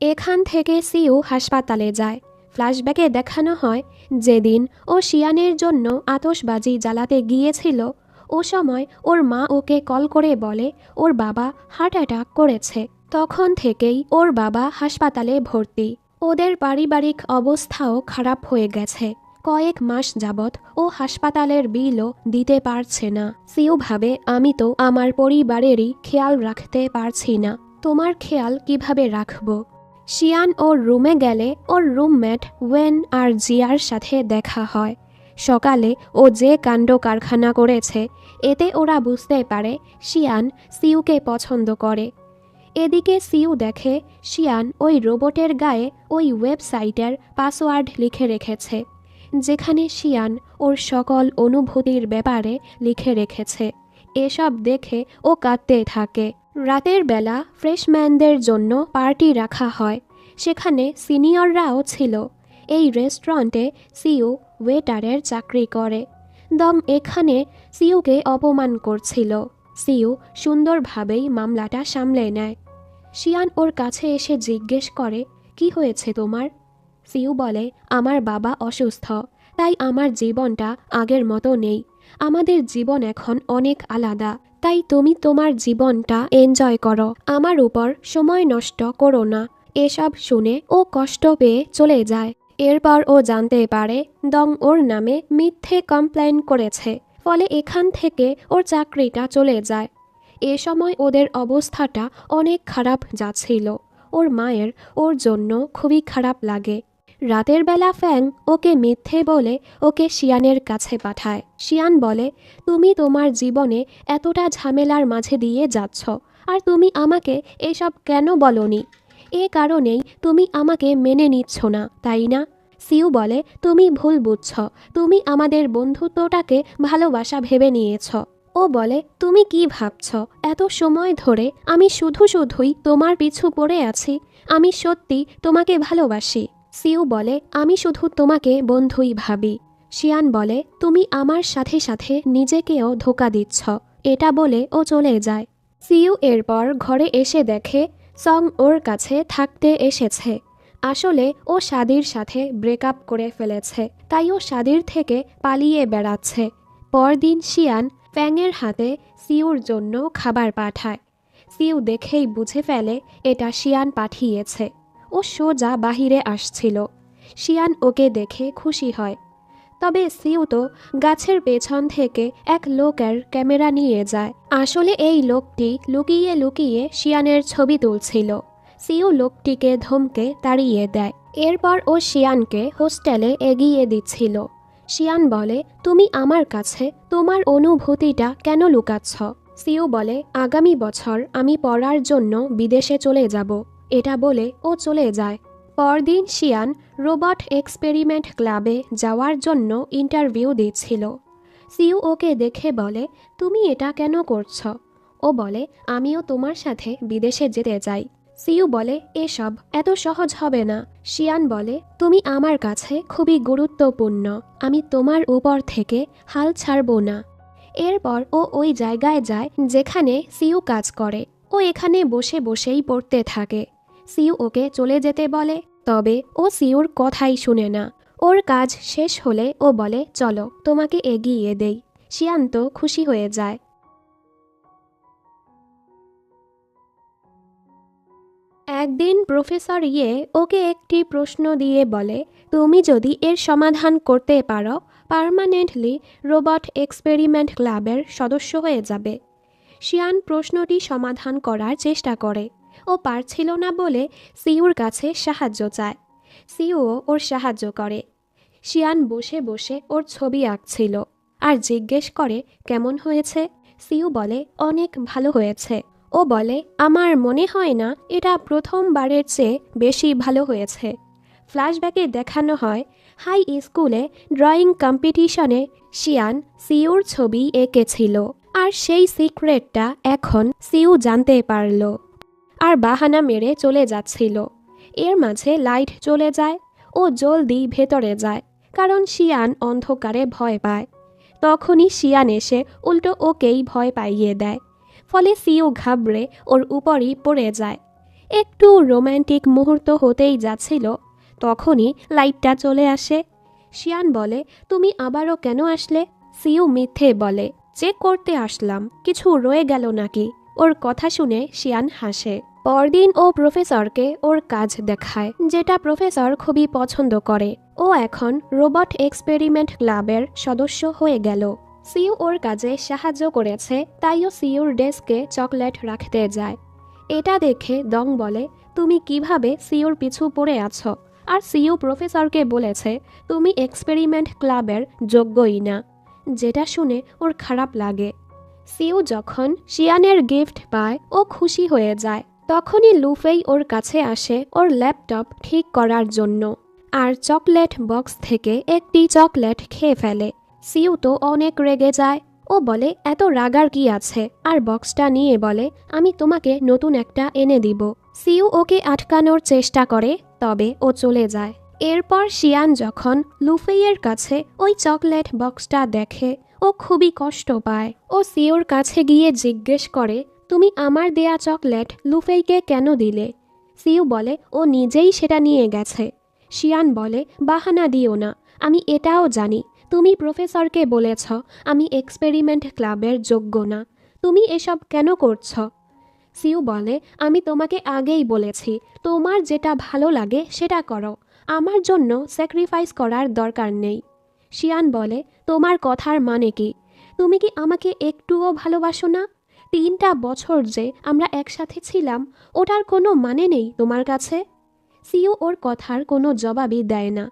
এখান থেকে সিউ হাসপাতালে যায়। ফ্ল্যাশব্যাকে দেখানো হয় যেদিন ও শিয়ানের জন্য আতশবাজি জ্বালাতে গিয়েছিল, ও সময় ওর মা ওকে কল করে বলে ওর বাবা হার্ট অ্যাটাক করেছে। তখন থেকেই ওর বাবা হাসপাতালে ভর্তি। ওদের পারিবারিক অবস্থাও খারাপ হয়ে গেছে। কয়েক মাস যাবৎ ও হাসপাতালের বিলও দিতে পারছে না। সিউ ভাবে, আমি তো আমার পরিবারেরই খেয়াল রাখতে পারছি না, তোমার খেয়াল কিভাবে রাখবো? শিয়ান ওর রুমে গেলে ওর রুমমেট ওয়েন আর জিয়ার সাথে দেখা হয়। সকালে ও যে কাণ্ড কারখানা করেছে এতে ওরা বুঝতে পারে শিয়ান সিউকে পছন্দ করে। এদিকে সিউ দেখে শিয়ান ওই রোবটের গায়ে ওই ওয়েবসাইটের পাসওয়ার্ড লিখে রেখেছে, যেখানে শিয়ান ওর সকল অনুভূতির ব্যাপারে লিখে রেখেছে। এসব দেখে ও কাঁদতে থাকে। রাতের বেলা ফ্রেশম্যানদের জন্য পার্টি রাখা হয়। সেখানে সিনিয়ররাও ছিল। এই রেস্টুরেন্টে সিউ ওয়েটারের চাকরি করে। দম এখানে সিউকে অপমান করছিল। সিউ সুন্দরভাবেই মামলাটা সামলে নেয়। শিয়ান ওর কাছে এসে জিজ্ঞেস করে, কি হয়েছে তোমার? সিউ বলে, আমার বাবা অসুস্থ, তাই আমার জীবনটা আগের মতো নেই। আমাদের জীবন এখন অনেক আলাদা, তাই তুমি তোমার জীবনটা এনজয় করো, আমার উপর সময় নষ্ট করো না। এসব শুনে ও কষ্ট পেয়ে চলে যায়। এরপর ও জানতে পারে দং ওর নামে মিথ্যে কমপ্লেন করেছে, ফলে এখান থেকে ওর চাকরিটা চলে যায়। এ সময় ওদের অবস্থাটা অনেক খারাপ যাচ্ছিল। ওর মায়ের ওর জন্য খুবই খারাপ লাগে। রাতের বেলা ফ্যাং ওকে মিথ্যে বলে ওকে শিয়ানের কাছে পাঠায়। শিয়ান বলে, তুমি তোমার জীবনে এতটা ঝামেলার মাঝে দিয়ে যাচ্ছ, আর তুমি আমাকে এসব কেন বলনি? এ কারণেই তুমি আমাকে মেনে নিচ্ছ না, তাই না? সিউ বলে, তুমি ভুল বুঝছ, তুমি আমাদের বন্ধুত্বটাকে ভালোবাসা ভেবে নিয়েছ। ও বলে, তুমি কি ভাবছ? এত সময় ধরে আমি শুধুই তোমার পিছু পড়ে আছি। আমি সত্যি তোমাকে ভালোবাসি। সিউ বলে, আমি শুধু তোমাকে বন্ধুই ভাবি। শিয়ান বলে, তুমি আমার সাথে সাথে নিজেকেও ধোঁকা দিচ্ছ। এটা বলে ও চলে যায়। সিউ এরপর ঘরে এসে দেখে সং ওর কাছে থাকতে এসেছে। আসলে ও শাদির সাথে ব্রেকআপ করে ফেলেছে, তাই ও শাদির থেকে পালিয়ে বেড়াচ্ছে। পরদিন শিয়ান ফ্যাংয়ের হাতে সিউর জন্য খাবার পাঠায়। সিউ দেখেই বুঝে ফেলে এটা শিয়ান পাঠিয়েছে। ও সোজা বাহিরে আসছিল। শিয়ান ওকে দেখে খুশি হয়। তবে সিউ তো গাছের পেছন থেকে এক লোকের ক্যামেরা নিয়ে যায়। আসলে এই লোকটি লুকিয়ে লুকিয়ে শিয়ানের ছবি তুলছিল। সিউ লোকটিকে ধমকে তাড়িয়ে দেয়। এরপর ও শিয়ানকে হোস্টেলে এগিয়ে দিচ্ছিল। শিয়ান বলে, তুমি আমার কাছে তোমার অনুভূতিটা কেন লুকাচ্ছ? সিউ বলে, আগামী বছর আমি পড়ার জন্য বিদেশে চলে যাব। এটা বলে ও চলে যায়। পরদিন শিয়ান রোবট এক্সপেরিমেন্ট ক্লাবে যাওয়ার জন্য ইন্টারভিউ দিচ্ছিল। সিউ ওকে দেখে বলে, তুমি এটা কেন করছ? ও বলে, আমিও তোমার সাথে বিদেশে যেতে চাই। সিউ বলে, এসব এত সহজ হবে না। শিয়ান বলে, তুমি আমার কাছে খুবই গুরুত্বপূর্ণ, আমি তোমার উপর থেকে হাল ছাড়ব না। এরপর ও ওই জায়গায় যায় যেখানে সিউ কাজ করে। ও এখানে বসে বসেই পড়তে থাকে। সিউ ওকে চলে যেতে বলে, তবে ও সিউর কথাই শুনে না। ওর কাজ শেষ হলে ও বলে, চলো তোমাকে এগিয়ে দেই। শিয়ান তো খুশি হয়ে যায়। একদিন প্রফেসর ওকে একটি প্রশ্ন দিয়ে বলে, তুমি যদি এর সমাধান করতে পারো, পার্মানেন্টলি রোবট এক্সপেরিমেন্ট ক্লাবের সদস্য হয়ে যাবে। শিয়ান প্রশ্নটি সমাধান করার চেষ্টা করে। ও পারছিল না বলে সিউর কাছে সাহায্য চায়। সিউও ওর সাহায্য করে। শিয়ান বসে বসে ওর ছবি আঁকছিল আর জিজ্ঞেস করে, কেমন হয়েছে? সিউ বলে, অনেক ভালো হয়েছে। ও বলে, আমার মনে হয় না এটা প্রথমবারের চেয়ে বেশি ভালো হয়েছে। ফ্ল্যাশব্যাকে দেখানো হয় হাই স্কুলে ড্রয়িং কম্পিটিশনে শিয়ান সিউর ছবি এঁকেছিল, আর সেই সিক্রেটটা এখন সিউ জানতে পারল আর বাহানা মেরে চলে যাচ্ছিল। এর মাঝে লাইট চলে যায়। ও জলদি ভেতরে যায়, কারণ শিয়ান অন্ধকারে ভয় পায়। তখনই শিয়ান এসে উল্টো ওকেই ভয় পাইয়ে দেয়। ফলে সিউ ঘাবড়ে ওর উপরই পড়ে যায়। একটু রোম্যান্টিক মুহূর্ত হতেই যাচ্ছিল, তখনই লাইটটা চলে আসে। শিয়ান বলে, তুমি আবারও কেন আসলে? সিউ মিথ্যে বলে, চেক করতে আসলাম, কিছু রয়ে গেল নাকি। ওর কথা শুনে শিয়ান হাসে। পরদিন ও প্রফেসরকে ওর কাজ দেখায়, যেটা প্রফেসর খুবই পছন্দ করে। ও এখন রোবট এক্সপেরিমেন্ট ক্লাবের সদস্য হয়ে গেল। সিউ ওর কাজে সাহায্য করেছে, তাইও সিউর ডেস্কে চকলেট রাখতে যায়। এটা দেখে দং বলে, তুমি কিভাবে সিউর পিছু পড়ে আছো? আর সিউ প্রফেসরকে বলেছে তুমি এক্সপেরিমেন্ট ক্লাবের যোগ্যই না, যেটা শুনে ওর খারাপ লাগে। সিউ যখন শিয়ানের গিফট পায় ও খুশি হয়ে যায়। তখনই লুফেই ওর কাছে আসে ওর ল্যাপটপ ঠিক করার জন্য, আর চকলেট বক্স থেকে একটি চকলেট খেয়ে ফেলে। সিউ তো অনেক রেগে যায়। ও বলে, এত রাগার কি আছে? আর বক্সটা নিয়ে বলে, আমি তোমাকে নতুন একটা এনে দিব। সিউ ওকে আটকানোর চেষ্টা করে, তবে ও চলে যায়। এরপর শিয়ান যখন লুফেইয়ের কাছে ওই চকলেট বক্সটা দেখে, ও খুবই কষ্ট পায়। ও সিউর কাছে গিয়ে জিজ্ঞেস করে, তুমি আমার দেয়া চকলেট লুফেইকে কেন দিলে? সিউ বলে, ও নিজেই সেটা নিয়ে গেছে। শিয়ান বলে, বাহানা দিও না, আমি এটাও জানি তুমি প্রফেসরকে বলেছ আমি এক্সপেরিমেন্ট ক্লাবের যোগ্য না। তুমি এসব কেন করছ? সিউ বলে, আমি তোমাকে আগেই বলেছি তোমার যেটা ভালো লাগে সেটা করো, আমার জন্য স্যাক্রিফাইস করার দরকার নেই। শিয়ান বলে, তোমার কথার মানে কি? তুমি কি আমাকে একটুও ভালোবাসো না? 3টা বছর যে আমরা একসাথে ছিলাম, ওটার কোনো মানে নেই তোমার কাছে? সিউ ওর কথার কোনো জবাবই দেয় না।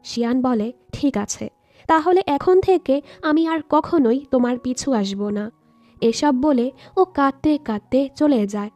শিয়ান বলে, ঠিক আছে, তাহলে এখন থেকে আমি আর কখনোই তোমার পিছু আসব না। এসব বলে ও কাঁদতে কাঁদতে চলে যায়।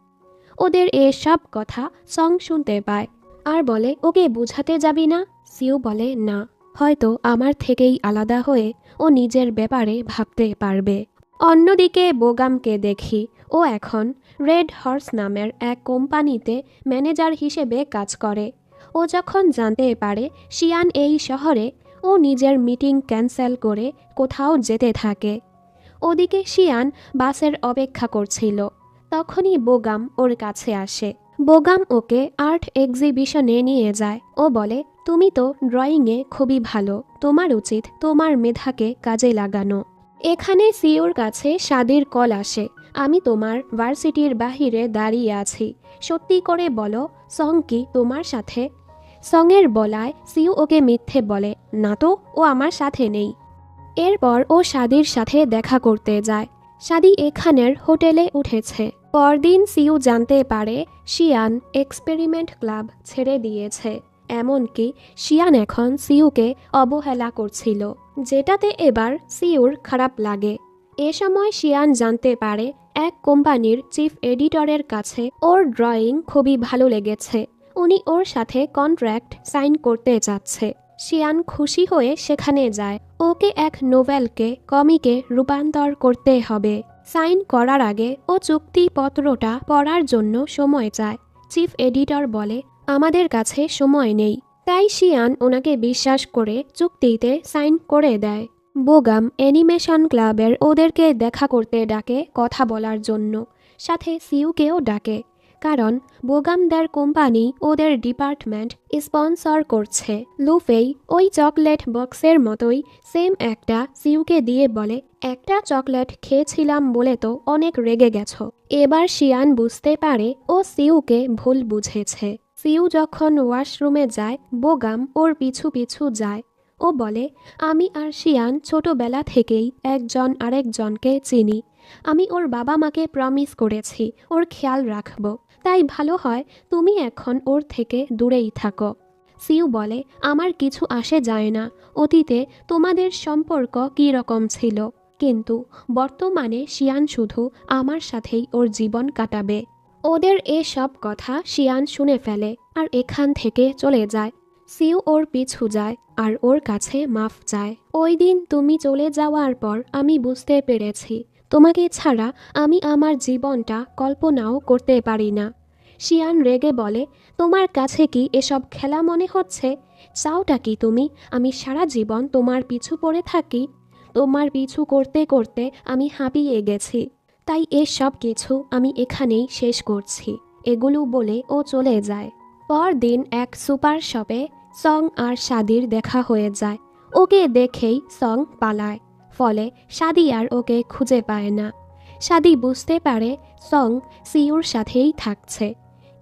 ওদের এসব কথা সং শুনতে পায় আর বলে, ওকে বুঝাতে যাবি না? সিউ বলে, না, হয়তো আমার থেকেই আলাদা হয়ে ও নিজের ব্যাপারে ভাবতে পারবে। অন্যদিকে বোগামকে দেখি, ও এখন রেড হর্স নামের এক কোম্পানিতে ম্যানেজার হিসেবে কাজ করে। ও যখন জানতে পারে শিয়ান এই শহরে, ও নিজের মিটিং ক্যান্সেল করে কোথাও যেতে থাকে। ওদিকে শিয়ান বাসের অপেক্ষা করছিল। তখনই বোগাম ওর কাছে আসে। বোগাম ওকে আর্ট এক্সিবিশনে নিয়ে যায়। ও বলে, তুমি তো ড্রয়িংয়ে খুবই ভালো, তোমার উচিত তোমার মেধাকে কাজে লাগানো। এখানে সিওর কাছে শাদির কল আসে। আমি তোমার ভার্সিটির বাহিরে দাঁড়িয়ে আছি, সত্যি করে বলো সং কি তোমার সাথে? সঙের বলায় সিউ ওকে মিথ্যে বলে, না তো, ও আমার সাথে নেই। এরপর ও শাদির সাথে দেখা করতে যায়। শাদি এখানের হোটেলে উঠেছে। পরদিন সিউ জানতে পারে শিয়ান এক্সপেরিমেন্ট ক্লাব ছেড়ে দিয়েছে। এমনকি শিয়ান এখন সিউকে অবহেলা করছিল, যেটাতে এবার সিউর খারাপ লাগে। এ সময় শিয়ান জানতে পারে এক কোম্পানির চিফ এডিটরের কাছে ওর ড্রয়িং খুবই ভালো লেগেছে। উনি ওর সাথে কন্ট্রাক্ট সাইন করতে যাচ্ছে। শিয়ান খুশি হয়ে সেখানে যায়। ওকে এক নোভেলকে কমিকে রূপান্তর করতে হবে। সাইন করার আগে ও চুক্তিপত্রটা পড়ার জন্য সময় চায়। চিফ এডিটর বলে, আমাদের কাছে সময় নেই। তাই শিয়ান ওনাকে বিশ্বাস করে চুক্তিতে সাইন করে দেয়। বোগাম অ্যানিমেশন ক্লাবের ওদেরকে দেখা করতে ডাকে কথা বলার জন্য, সাথে সিউকেও ডাকে, কারণ বোগামদের কোম্পানি ওদের ডিপার্টমেন্ট স্পন্সর করছে। লুফেই ওই চকলেট বক্সের মতোই সেম একটা সিউকে দিয়ে বলে, একটা চকলেট খেয়েছিলাম বলে তো অনেক রেগে গেছো। এবার শিয়ান বুঝতে পারে ও সিউকে ভুল বুঝেছে। সিউ যখন ওয়াশরুমে যায়, বোগাম ওর পিছু পিছু যায়। ও বলে, আমি আর শিয়ান ছোটবেলা থেকেই একজন আরেকজনকে চিনি। আমি ওর বাবা মাকে প্রমিস করেছি ওর খেয়াল রাখবো, তাই ভালো হয় তুমি এখন ওর থেকে দূরেই থাকো। সিউ বলে, আমার কিছু আসে যায় না অতীতে তোমাদের সম্পর্ক কী রকম ছিল, কিন্তু বর্তমানে শিয়ান শুধু আমার সাথেই ওর জীবন কাটাবে। ওদের এসব কথা শিয়ান শুনে ফেলে আর এখান থেকে চলে যায়। সিউ ওর পিছু যায় আর ওর কাছে মাফ চায়। ওই দিন তুমি চলে যাওয়ার পর আমি বুঝতে পেরেছি তোমাকে ছাড়া আমি আমার জীবনটা কল্পনাও করতে পারি না। শিয়ান রেগে বলে, তোমার কাছে কি এসব খেলা মনে হচ্ছে? চাওটা কি তুমি আমি সারা জীবন তোমার পিছু পড়ে থাকি? তোমার পিছু করতে করতে আমি হাঁপিয়ে গেছি। তাই এসব কিছু আমি এখানেই শেষ করছি। এগুলো বলে ও চলে যায়। পরদিন এক সুপার শপে সং আর শাদির দেখা হয়ে যায়। ওকে দেখেই সং পালায়, ফলে শাদি আর ওকে খুঁজে পায় না। শাদি বুঝতে পারে সং সিউর সাথেই থাকছে।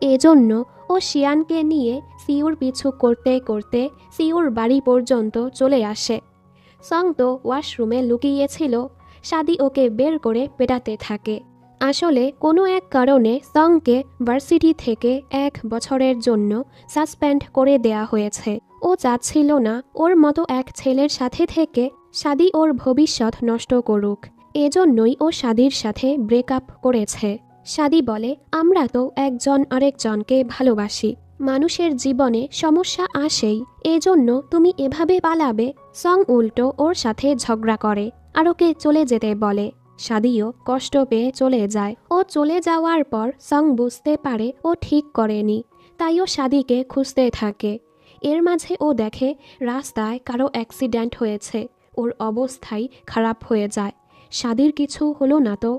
এজন্য ও শিয়ানকে নিয়ে সিউর পিছু করতে করতে সিউর বাড়ি পর্যন্ত চলে আসে। সং তো ওয়াশরুমে লুকিয়েছিল। শাদি ওকে বের করে পেটাতে থাকে। আসলে কোনো এক কারণে সংকে ভার্সিটি থেকে 1 বছরের জন্য সাসপেন্ড করে দেয়া হয়েছে। ও চাচ্ছিল না ওর মতো এক ছেলের সাথে থেকে শাদি ওর ভবিষ্যৎ নষ্ট করুক। এজন্যই ও শাদির সাথে ব্রেকআপ করেছে। শাদি বলে, আমরা তো একজন আরেকজনকে ভালোবাসি, মানুষের জীবনে সমস্যা আসেই, এজন্য তুমি এভাবে পালাবে। সং উল্টো ওর সাথে ঝগড়া করে আর ওকে চলে যেতে বলে। শাদিও কষ্ট পেয়ে চলে যায়। ও চলে যাওয়ার পর সং বুঝতে পারে ও ঠিক করেনি, তাই ও শাদিকে খুঁজতে থাকে। এর মাঝে ও দেখে রাস্তায় কারো অ্যাক্সিডেন্ট হয়েছে। ওর অবস্থাই খারাপ হয়ে যায়। শাদির কিছু হলো না তো?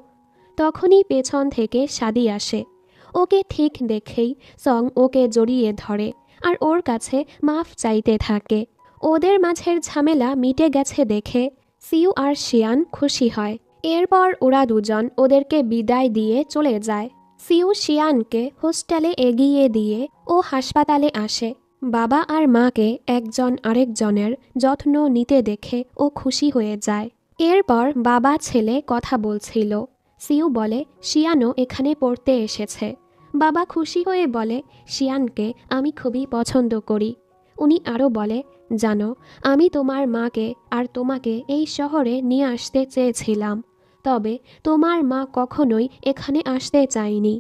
তখনই পেছন থেকে শাদি আসে। ওকে ঠিক দেখেই সং ওকে জড়িয়ে ধরে আর ওর কাছে মাফ চাইতে থাকে। ওদের মাঝের ঝামেলা মিটে গেছে দেখে সিউ আর শিয়ান খুশি হয়। এরপর ওরা দুজন ওদেরকে বিদায় দিয়ে চলে যায়। সিউ শিয়ানকে হোস্টেলে এগিয়ে দিয়ে ও হাসপাতালে আসে। বাবা আর মাকে একজন আরেকজনের যত্ন নিতে দেখে ও খুশি হয়ে যায়। এরপর বাবা ছেলে কথা বলছিল। সিউ বলে, শিয়ানও এখানে পড়তে এসেছে। বাবা খুশি হয়ে বলে, শিয়ানকে আমি খুবই পছন্দ করি। উনি আরও বলে, জানো, আমি তোমার মাকে আর তোমাকে এই শহরে নিয়ে আসতে চেয়েছিলাম, তবে তোমার মা কখনোই এখানে আসতে চায়নি,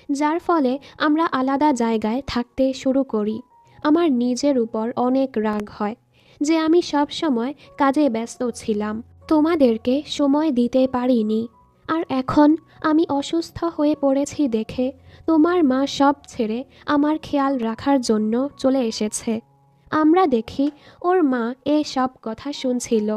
যার ফলে আমরা আলাদা জায়গায় থাকতে শুরু করি। আমার নিজের উপর অনেক রাগ হয় যে আমি সব সময় কাজে ব্যস্ত ছিলাম, তোমাদেরকে সময় দিতে পারিনি। আর এখন আমি অসুস্থ হয়ে পড়েছি দেখে তোমার মা সব ছেড়ে আমার খেয়াল রাখার জন্য চলে এসেছে। আমরা দেখি ওর মা সব কথা শুনছিল।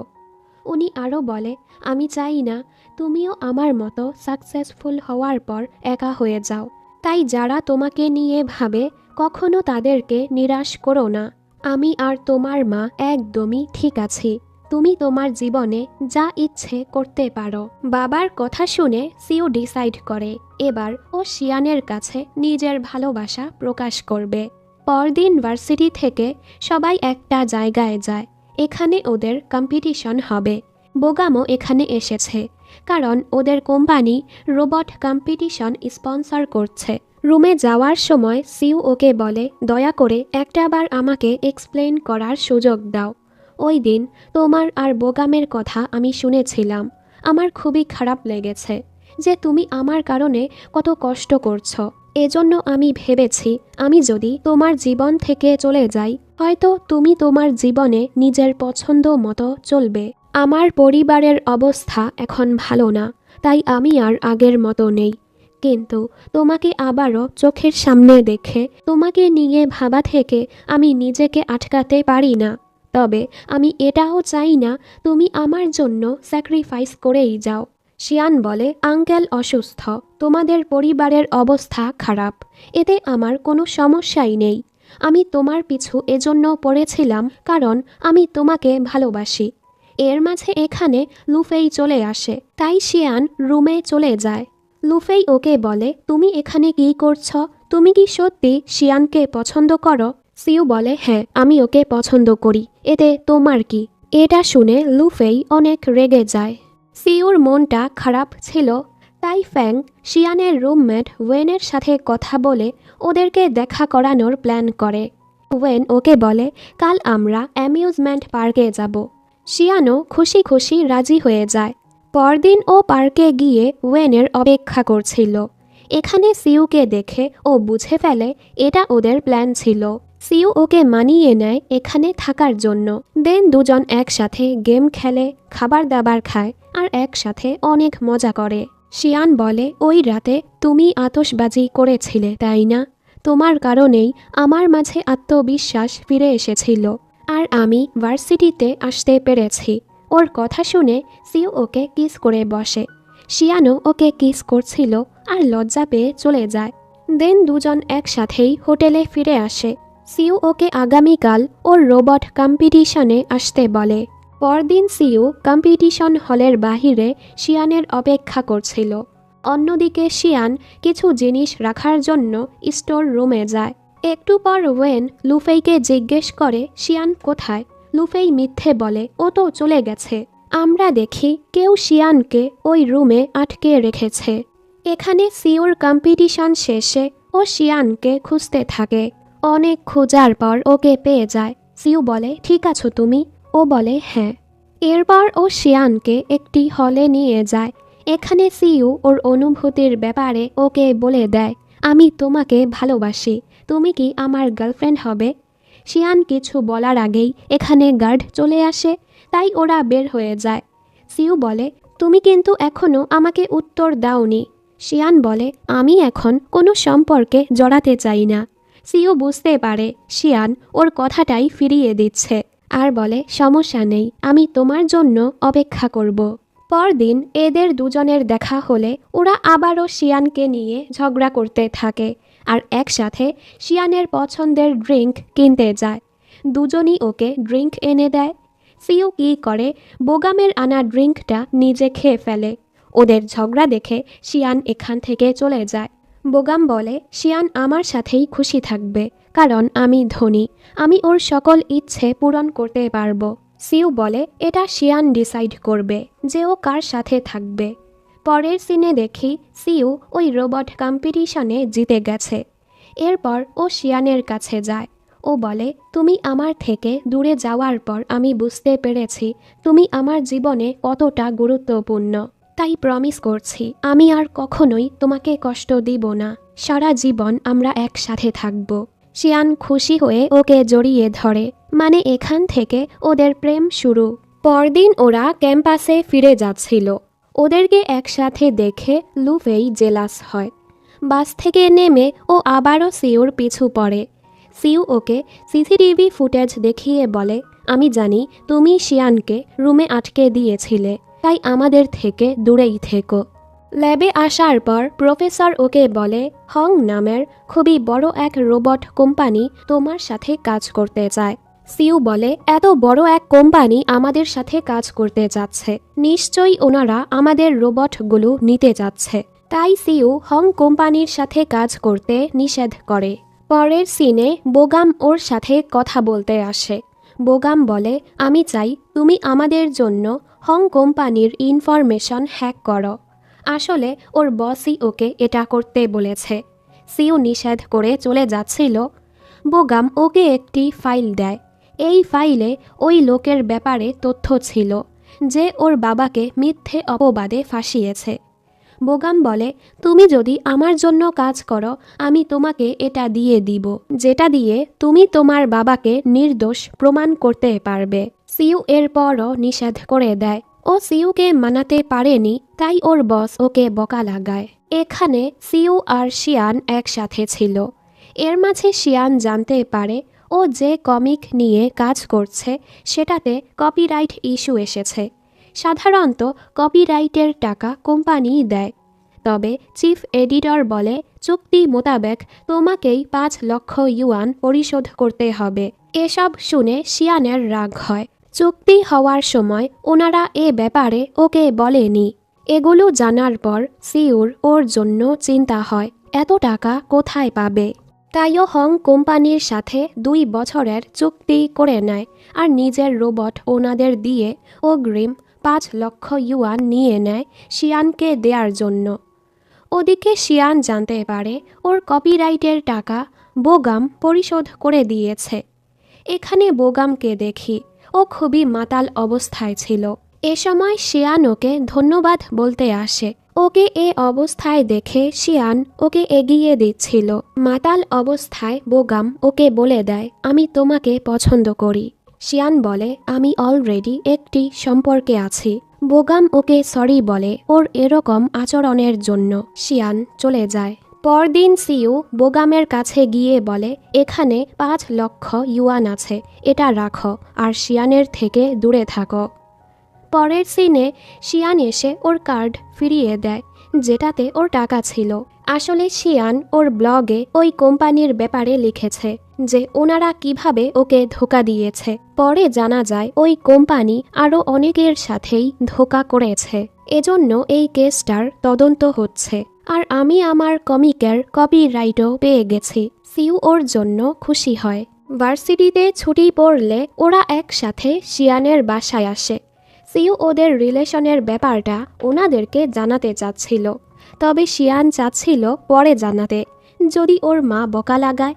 উনি আরও বলে, আমি চাই না তুমিও আমার মতো সাকসেসফুল হওয়ার পর একা হয়ে যাও। তাই যারা তোমাকে নিয়ে ভাবে কখনো তাদেরকে নিরাশ করো না। আমি আর তোমার মা একদমই ঠিক আছি। তুমি তোমার জীবনে যা ইচ্ছে করতে পারো। বাবার কথা শুনে সিউ ডিসাইড করে এবার ও শিয়ানের কাছে নিজের ভালোবাসা প্রকাশ করবে। পরদিন ভার্সিটি থেকে সবাই একটা জায়গায় যায়। এখানে ওদের কম্পিটিশন হবে। বোগামও এখানে এসেছে, কারণ ওদের কোম্পানি রোবট কম্পিটিশন স্পন্সর করছে। রুমে যাওয়ার সময় সিউ ওকে বলে, দয়া করে একটাবার আমাকে এক্সপ্লেন করার সুযোগ দাও। ওই দিন তোমার আর বোগামের কথা আমি শুনেছিলাম। আমার খুবই খারাপ লেগেছে যে তুমি আমার কারণে কত কষ্ট করছো। এজন্য আমি ভেবেছি আমি যদি তোমার জীবন থেকে চলে যাই, হয়তো তুমি তোমার জীবনে নিজের পছন্দ মতো চলবে। আমার পরিবারের অবস্থা এখন ভালো না, তাই আমি আর আগের মতো নেই। কিন্তু তোমাকে আবারও চোখের সামনে দেখে তোমাকে নিয়ে ভাবা থেকে আমি নিজেকে আটকাতে পারি না। তবে আমি এটাও চাই না তুমি আমার জন্য স্যাক্রিফাইস করেই যাও। শিয়ান বলে, আঙ্কেল অসুস্থ, তোমাদের পরিবারের অবস্থা খারাপ, এতে আমার কোনো সমস্যাই নেই। আমি তোমার পিছু এজন্য পড়েছিলাম কারণ আমি তোমাকে ভালোবাসি। এর মাঝে এখানে লুফেই চলে আসে, তাই শিয়ান রুমে চলে যায়। লুফেই ওকে বলে, তুমি এখানে কি করছো? তুমি কি সত্যি শিয়ানকে পছন্দ করো? সিউ বলে, হ্যাঁ, আমি ওকে পছন্দ করি, এতে তোমার কি? এটা শুনে লুফেই অনেক রেগে যায়। সিউর মনটা খারাপ ছিল, তাই ফ্যাং শিয়ানের রুমমেট ওয়েনের সাথে কথা বলে ওদেরকে দেখা করানোর প্ল্যান করে। ওয়েন ওকে বলে, কাল আমরা অ্যামিউজমেন্ট পার্কে যাব। শিয়ানও খুশি খুশি রাজি হয়ে যায়। পরদিন ও পার্কে গিয়ে ওয়েনের অপেক্ষা করছিল। এখানে সিউকে দেখে ও বুঝে ফেলে এটা ওদের প্ল্যান ছিল। সিউ ওকে মানিয়ে নেয় এখানে থাকার জন্য। দেন দুজন একসাথে গেম খেলে, খাবার দাবার খায় আর একসাথে অনেক মজা করে। শিয়ান বলে, ওই রাতে তুমি আতশবাজি করেছিলে তাই না? তোমার কারণেই আমার মাঝে আত্মবিশ্বাস ফিরে এসেছিল আর আমি ভার্সিটিতে আসতে পেরেছি। ওর কথা শুনে সিউ ওকে কিস করে বসে। শিয়ানও ওকে কিস করছিল আর লজ্জা পেয়ে চলে যায়। দেন দুজন একসাথেই হোটেলে ফিরে আসে। সিউ ওকে আগামীকাল ওর রোবট কম্পিটিশনে আসতে বলে। পরদিন সিউ কম্পিটিশন হলের বাহিরে শিয়ানের অপেক্ষা করছিল। অন্যদিকে শিয়ান কিছু জিনিস রাখার জন্য স্টোর রুমে যায়। একটু পর ওয়েন লুফেইকে জিজ্ঞেস করে শিয়ান কোথায়। লুফেই মিথ্যে বলে ও তো চলে গেছে। আমরা দেখি কেউ শিয়ানকে ওই রুমে আটকে রেখেছে। এখানে সিউর কম্পিটিশন শেষে ও শিয়ানকে খুঁজতে থাকে। অনেক খোঁজার পর ওকে পেয়ে যায়। সিউ বলে ঠিক আছো তুমি? ও বলে হ্যাঁ। এরপর ও শিয়ানকে একটি হলে নিয়ে যায়। এখানে সিউ ওর অনুভূতির ব্যাপারে ওকে বলে দেয়, আমি তোমাকে ভালোবাসি, তুমি কি আমার গার্লফ্রেন্ড হবে? শিয়ান কিছু বলার আগেই এখানে গার্ড চলে আসে, তাই ওরা বের হয়ে যায়। সিউ বলে তুমি কিন্তু এখনও আমাকে উত্তর দাওনি। শিয়ান বলে আমি এখন কোনো সম্পর্কে জড়াতে চাই না। সিউ বুঝতে পারে শিয়ান ওর কথাটাই ফিরিয়ে দিচ্ছে আর বলে সমস্যা নেই, আমি তোমার জন্য অপেক্ষা করব। পরদিন এদের দুজনের দেখা হলে ওরা আবারও শিয়ানকে নিয়ে ঝগড়া করতে থাকে আর একসাথে শিয়ানের পছন্দের ড্রিঙ্ক কিনতে যায়। দুজনই ওকে ড্রিঙ্ক এনে দেয়। সিউ কী করে, বোগামের আনা ড্রিঙ্কটা নিজে খেয়ে ফেলে। ওদের ঝগড়া দেখে শিয়ান এখান থেকে চলে যায়। বোগাম বলে শিয়ান আমার সাথেই খুশি থাকবে, কারণ আমি ধনী, আমি ওর সকল ইচ্ছে পূরণ করতে পারবো। সিউ বলে এটা শিয়ান ডিসাইড করবে যে ও কার সাথে থাকবে। পরের সিনে দেখি সিউ ওই রোবট কম্পিটিশনে জিতে গেছে। এরপর ও শিয়ানের কাছে যায়। ও বলে তুমি আমার থেকে দূরে যাওয়ার পর আমি বুঝতে পেরেছি তুমি আমার জীবনে কতটা গুরুত্বপূর্ণ। তাই প্রমিস করছি আমি আর কখনোই তোমাকে কষ্ট দিব না, সারা জীবন আমরা একসাথে থাকব। শিয়ান খুশি হয়ে ওকে জড়িয়ে ধরে, মানে এখান থেকে ওদের প্রেম শুরু। পরদিন ওরা ক্যাম্পাসে ফিরে যাচ্ছিল। ওদেরকে একসাথে দেখে লুফেই জেলাস হয়। বাস থেকে নেমে ও আবারও সিউর পিছু পড়ে। সিউ ওকে সিসিটিভি ফুটেজ দেখিয়ে বলে আমি জানি তুমি শিয়ানকে রুমে আটকে দিয়েছিলে, তাই আমাদের থেকে দূরেই থেকো। ল্যাবে আসার পর প্রফেসর ওকে বলে হং নামের খুবই বড় এক রোবট কোম্পানি তোমার সাথে কাজ করতে চায়। সিউ বলে এত বড় এক কোম্পানি আমাদের সাথে কাজ করতে যাচ্ছে, নিশ্চয়ই ওনারা আমাদের রোবটগুলো নিতে যাচ্ছে। তাই সিউ হং কোম্পানির সাথে কাজ করতে নিষেধ করে। পরের সিনে বোগাম ওর সাথে কথা বলতে আসে। বোগাম বলে আমি চাই তুমি আমাদের জন্য হং কোম্পানির ইনফরমেশন হ্যাক করো। আসলে ওর বসই ওকে এটা করতে বলেছে। সিউ নিষেধ করে চলে যাচ্ছিল। বোগাম ওকে একটি ফাইল দেয়। এই ফাইলে ওই লোকের ব্যাপারে তথ্য ছিল যে ওর বাবাকে মিথ্যে অপবাদে ফাঁসিয়েছে। বোগাম বলে তুমি যদি আমার জন্য কাজ করো আমি তোমাকে এটা দিয়ে দিব, যেটা দিয়ে তুমি তোমার বাবাকে নির্দোষ প্রমাণ করতে পারবে। সিউ এরপরও নিষেধ করে দেয়। ও সিউকে মানাতে পারেনি, তাই ওর বস ওকে বকা লাগায়। এখানে সিউ আর শিয়ান একসাথে ছিল। এর মাঝে শিয়ান জানতে পারে ও যে কমিক নিয়ে কাজ করছে সেটাতে কপিরাইট ইস্যু এসেছে। সাধারণত কপিরাইটের টাকা কোম্পানিই দেয়, তবে চিফ এডিটর বলে চুক্তি মোতাবেক তোমাকেই 5 লক্ষ ইউয়ান পরিশোধ করতে হবে। এসব শুনে শিয়ানের রাগ হয়। চুক্তি হওয়ার সময় ওনারা এ ব্যাপারে ওকে বলেনি। এগুলো জানার পর সিউর ওর জন্য চিন্তা হয় এত টাকা কোথায় পাবে। তাইও হং কোম্পানির সাথে 2 বছরের চুক্তি করে নেয় আর নিজের রোবট ওনাদের দিয়ে অগ্রিম 5 লক্ষ ইউয়ান নিয়ে নেয় শিয়ানকে দেওয়ার জন্য। ওদিকে শিয়ান জানতে পারে ওর কপিরাইটের টাকা বোগাম পরিশোধ করে দিয়েছে। এখানে বোগামকে দেখি, ও খুবই মাতাল অবস্থায় ছিল। এ সময় শিয়ান ওকে ধন্যবাদ বলতে আসে। ওকে এ অবস্থায় দেখে শিয়ান ওকে এগিয়ে দিচ্ছিল। মাতাল অবস্থায় বোগাম ওকে বলে দেয় আমি তোমাকে পছন্দ করি। শিয়ান বলে আমি অলরেডি একটি সম্পর্কে আছি। বোগাম ওকে সরি বলে ওর এরকম আচরণের জন্য। শিয়ান চলে যায়। পরদিন সিউ বোগামের কাছে গিয়ে বলে এখানে 5 লক্ষ ইউয়ান আছে, এটা রাখো আর শিয়ানের থেকে দূরে থাকো। পরের সিনে শিয়ান এসে ওর কার্ড ফিরিয়ে দেয়, যেটাতে ওর টাকা ছিল। আসলে শিয়ান ওর ব্লগে ওই কোম্পানির ব্যাপারে লিখেছে যে ওনারা কিভাবে ওকে ধোঁকা দিয়েছে। পরে জানা যায় ওই কোম্পানি আরও অনেকের সাথেই ধোঁকা করেছে। এজন্য এই কেসটার তদন্ত হচ্ছে। আর আমি আমার কমিকের কপিরাইটও পেয়ে গেছি। সিউ ওর জন্য খুশি হয়। ভার্সিটিতে ছুটি পড়লে ওরা একসাথে শিয়ানের বাসায় আসে। সিউ ওদের রিলেশনের ব্যাপারটা ওনাদেরকে জানাতে চাচ্ছিল, তবে শিয়ান চাচ্ছিল পরে জানাতে, যদি ওর মা বকা লাগায়।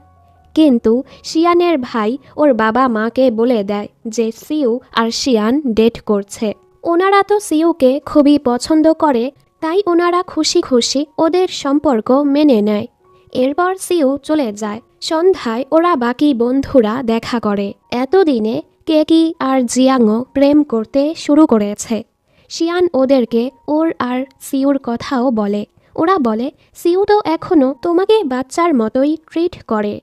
কিন্তু শিয়ানের ভাই ওর বাবা মাকে বলে দেয় যে সিউ আর শিয়ান ডেট করছে। ওনারা তো সিউকে খুবই পছন্দ করে, তাই ওনারা খুশি খুশি ওদের সম্পর্ক মেনে নেয়। এরপর সিউ চলে যায়। সন্ধ্যায় ওরা বাকি বন্ধুরা দেখা করে। এতদিনে কেকি আর জিয়াংও প্রেম করতে শুরু করেছে। শিয়ান ওদেরকে ওর আর সিউর কথাও বলে। ওরা বলে সিউ তো এখনও তোমাকে বাচ্চার মতোই ট্রিট করে।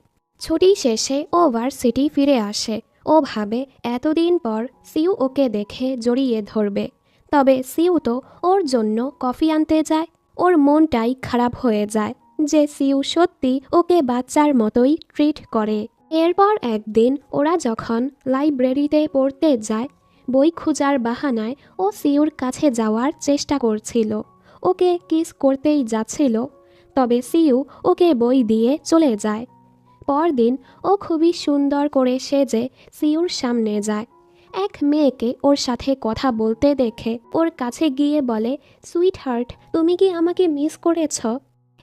ছুটি শেষে ও ভার্সিটি ফিরে আসে। ও ভাবে এতদিন পর সিউ ওকে দেখে জড়িয়ে ধরবে, তবে সিউ তো ওর জন্য কফি আনতে যায়। ওর মনটাই খারাপ হয়ে যায় যে সিউ সত্যি ওকে বাচ্চার মতোই ট্রিট করে। এরপর একদিন ওরা যখন লাইব্রেরিতে পড়তে যায়, বই খোঁজার বাহানায় ও সিউর কাছে যাওয়ার চেষ্টা করছিল। ওকে কিস করতেই যাচ্ছিল, তবে সিউ ওকে বই দিয়ে চলে যায়। পরদিন ও খুবই সুন্দর করে সেজে সিউর সামনে যায়। এক মেয়েকে ওর সাথে কথা বলতে দেখে ওর কাছে গিয়ে বলে, সুইট হার্ট, তুমি কি আমাকে মিস করেছ?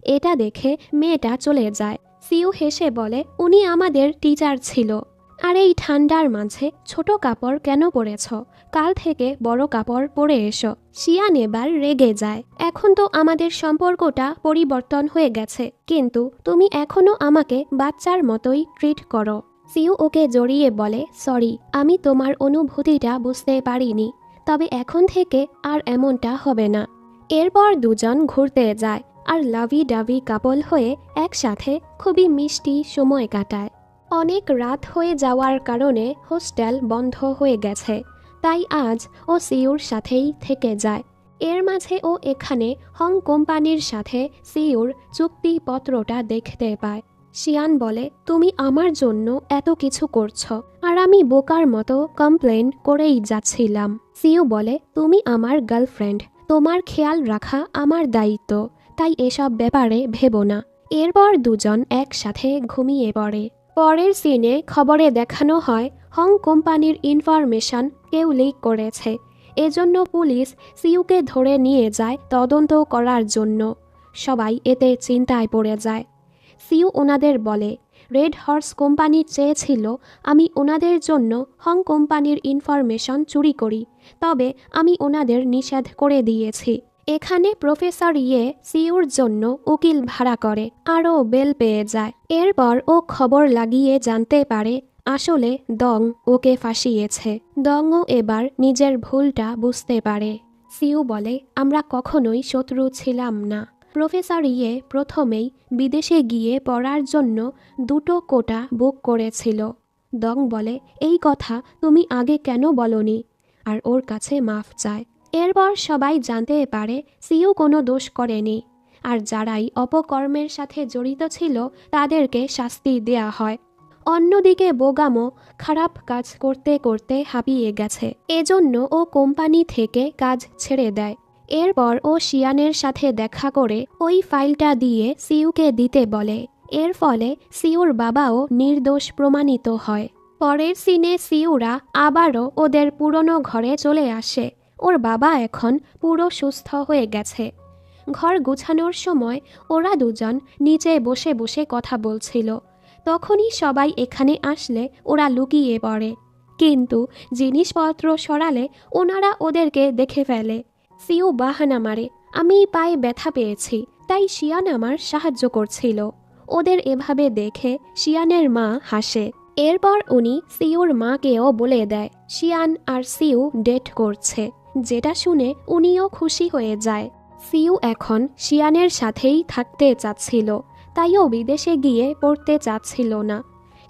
এটা দেখে মেয়েটা চলে যায়। সিউ হেসে বলে, উনি আমাদের টিচার ছিল। আর এই ঠান্ডার মাঝে ছোট কাপড় কেন পরেছ? কাল থেকে বড় কাপড় পরে এসো। শিয়ান এবার রেগে যায়। এখন তো আমাদের সম্পর্কটা পরিবর্তন হয়ে গেছে, কিন্তু তুমি এখনো আমাকে বাচ্চার মতোই ট্রিট করো। সিউ ওকে জড়িয়ে বলে, সরি, আমি তোমার অনুভূতিটা বুঝতে পারিনি, তবে এখন থেকে আর এমনটা হবে না। এরপর দুজন ঘুরতে যায় আর লাভি ডাভি কাপল হয়ে একসাথে খুবই মিষ্টি সময় কাটায়। অনেক রাত হয়ে যাওয়ার কারণে হোস্টেল বন্ধ হয়ে গেছে, তাই আজ ও সিউর সাথেই থেকে যায়। এর মাঝে ও এখানে হং কোম্পানির সাথে সিউর চুক্তিপত্রটা দেখতে পায়। শিয়ান বলে, তুমি আমার জন্য এত কিছু করছো, আর আমি বোকার মতো কমপ্লেন করেই যাচ্ছিলাম। সিউ বলে, তুমি আমার গার্লফ্রেন্ড, তোমার খেয়াল রাখা আমার দায়িত্ব, তাই এসব ব্যাপারে ভেবো না। এরপর দুজন একসাথে ঘুমিয়ে পড়ে। পরের সিনে খবরে দেখানো হয় হং কোম্পানির ইনফরমেশন কেউ লিক করেছে। এজন্য পুলিশ সিউকে ধরে নিয়ে যায় তদন্ত করার জন্য। সবাই এতে চিন্তায় পড়ে যায়। সিউ ওনাদের বলে, রেড হর্স কোম্পানি চেয়েছিল আমি ওনাদের জন্য হং কোম্পানির ইনফরমেশন চুরি করি, তবে আমি ওনাদের নিষেধ করে দিয়েছি। এখানে প্রফেসর ইয়ে সিউর জন্য উকিল ভাড়া করে, আরও বেল পেয়ে যায়। এরপর ও খবর লাগিয়ে জানতে পারে আসলে দং ওকে ফাঁসিয়েছে। দংও এবার নিজের ভুলটা বুঝতে পারে। সিউ বলে, আমরা কখনোই শত্রু ছিলাম না। প্রফেসর ইয়ে প্রথমেই বিদেশে গিয়ে পড়ার জন্য 2টো কোটা বুক করেছিল। দং বলে, এই কথা তুমি আগে কেন বলনি, আর ওর কাছে মাফ চায়। এরপর সবাই জানতে পারে সিউ কোনো দোষ করেনি, আর যারাই অপকর্মের সাথে জড়িত ছিল তাদেরকে শাস্তি দেয়া হয়। অন্যদিকে বোগামো খারাপ কাজ করতে করতে হাঁপিয়ে গেছে, এজন্য ও কোম্পানি থেকে কাজ ছেড়ে দেয়। এরপর ও শিয়ানের সাথে দেখা করে ওই ফাইলটা দিয়ে সিউকে দিতে বলে। এর ফলে সিউর বাবাও নির্দোষ প্রমাণিত হয়। পরের সিনে সিউরা আবারও ওদের পুরনো ঘরে চলে আসে। ওর বাবা এখন পুরো সুস্থ হয়ে গেছে। ঘর গুছানোর সময় ওরা দুজন নিচে বসে বসে কথা বলছিল। তখনই সবাই এখানে আসলে ওরা লুকিয়ে পড়ে, কিন্তু জিনিসপত্র সরালে ওনারা ওদেরকে দেখে ফেলে। সিউ বাহানা মারে, আমি পায়ে ব্যথা পেয়েছি, তাই শিয়ান আমার সাহায্য করছিল। ওদের এভাবে দেখে শিয়ানের মা হাসে। এরপর উনি সিউর মাকেও বলে দেয় শিয়ান আর সিউ ডেট করছে, যেটা শুনে উনিও খুশি হয়ে যায়। সিউ এখন শিয়ানের সাথেই থাকতে চাচ্ছিল, তাইও বিদেশে গিয়ে পড়তে চাচ্ছিল না।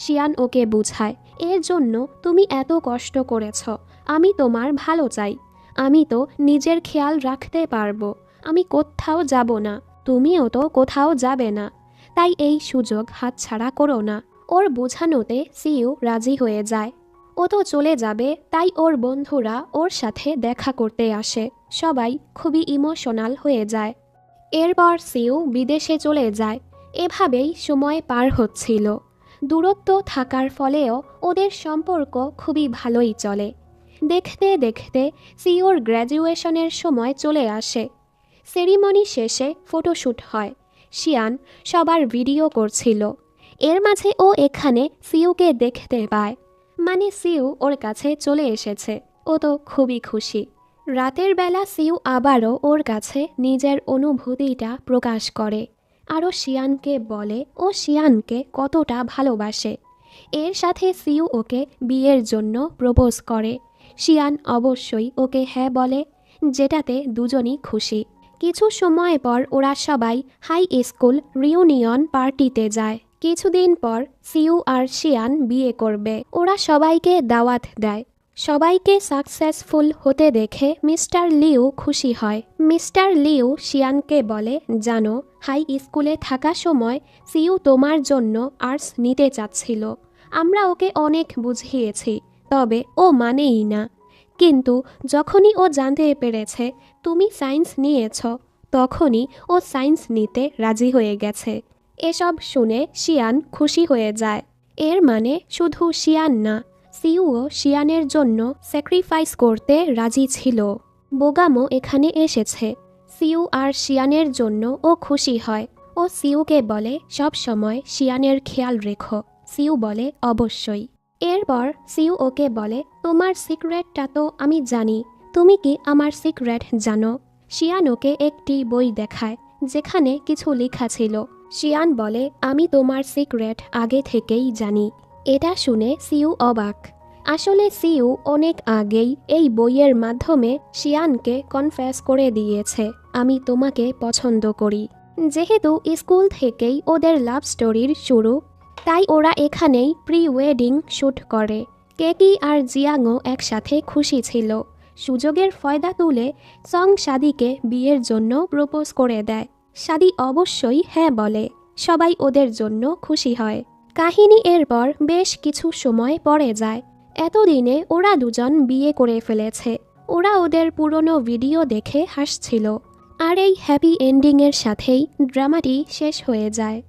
শিয়ান ওকে বুঝায়, এর জন্য তুমি এত কষ্ট করেছ, আমি তোমার ভালো চাই। আমি তো নিজের খেয়াল রাখতে পারবো, আমি কোথাও যাব না, তুমিও তো কোথাও যাবে না, তাই এই সুযোগ হাতছাড়া করো না। ওর বোঝানোতে সিইউ রাজি হয়ে যায়। ও তো চলে যাবে, তাই ওর বন্ধুরা ওর সাথে দেখা করতে আসে। সবাই খুবই ইমোশনাল হয়ে যায়। এরপর সিইউ বিদেশে চলে যায়। এভাবেই সময় পার হচ্ছিল। দূরত্ব থাকার ফলেও ওদের সম্পর্ক খুবই ভালোই চলে। দেখতে দেখতে সিইউর গ্র্যাজুয়েশনের সময় চলে আসে। সেরিমনি শেষে ফটোশ্যুট হয়। শিয়ান সবার ভিডিও করছিল। এর মাঝে ও এখানে সিইউকে দেখতে পায়। মানে সিইউ ওর কাছে চলে এসেছে। ও তো খুবই খুশি। রাতের বেলা সিইউ আবারও ওর কাছে নিজের অনুভূতিটা প্রকাশ করে। আরও শিয়ানকে বলে ও শিয়ানকে কতটা ভালোবাসে। এর সাথে সিইউ ওকে বিয়ের জন্য প্রপোজ করে। শিয়ান অবশ্যই ওকে হ্যাঁ বলে, যেটাতে দুজনই খুশি। কিছু সময় পর ওরা সবাই হাই স্কুল রিউনিয়ন পার্টিতে যায়। কিছুদিন পর সিইউ আর শিয়ান বিয়ে করবে। ওরা সবাইকে দাওয়াত দেয়। সবাইকে সাকসেসফুল হতে দেখে মিস্টার লিউ খুশি হয়। মিস্টার লিউ শিয়ানকে বলে, জানো, হাই স্কুলে থাকা সময় সিইউ তোমার জন্য আর্টস নিতে চাচ্ছিল। আমরা ওকে অনেক বুঝিয়েছি, তবে ও মানেই না। কিন্তু যখনই ও জানতে পেরেছে তুমি সায়েন্স নিয়েছ, তখনই ও সায়েন্স নিতে রাজি হয়ে গেছে। এসব শুনে শিয়ান খুশি হয়ে যায়। এর মানে শুধু শিয়ান না, সিইউও শিয়ানের জন্য স্যাক্রিফাইস করতে রাজি ছিল। বোগামো এখানে এসেছে। সিইউ আর শিয়ানের জন্য ও খুশি হয়। ও সিইউকে বলে সব সময় শিয়ানের খেয়াল রেখো। সিইউ বলে অবশ্যই। এরপর সিইউ ওকে বলে, তোমার সিক্রেটটা তো আমি জানি, তুমি কি আমার সিক্রেট জানো? শিয়ান ওকে একটি বই দেখায়, যেখানে কিছু লেখা ছিল। শিয়ান বলে, আমি তোমার সিক্রেট আগে থেকেই জানি। এটা শুনে সিইউ অবাক। আসলে সিইউ অনেক আগেই এই বইয়ের মাধ্যমে শিয়ানকে কনফেস করে দিয়েছে, আমি তোমাকে পছন্দ করি। যেহেতু স্কুল থেকেই ওদের লাভ স্টোরির শুরু, তাই ওরা এখানেই প্রি ওয়েডিং শ্যুট করে। কেকি আর জিয়াংও একসাথে খুশি ছিল। সুযোগের ফয়দা তুলে সং শাদিকে বিয়ের জন্য প্রপোজ করে দেয়। শাদি অবশ্যই হ্যাঁ বলে। সবাই ওদের জন্য খুশি হয়। কাহিনী এরপর বেশ কিছু সময় পরে যায়। এতদিনে ওরা দুজন বিয়ে করে ফেলেছে। ওরা ওদের পুরনো ভিডিও দেখে হাসছিল। আর এই হ্যাপি এন্ডিংয়ের সাথেই ড্রামাটি শেষ হয়ে যায়।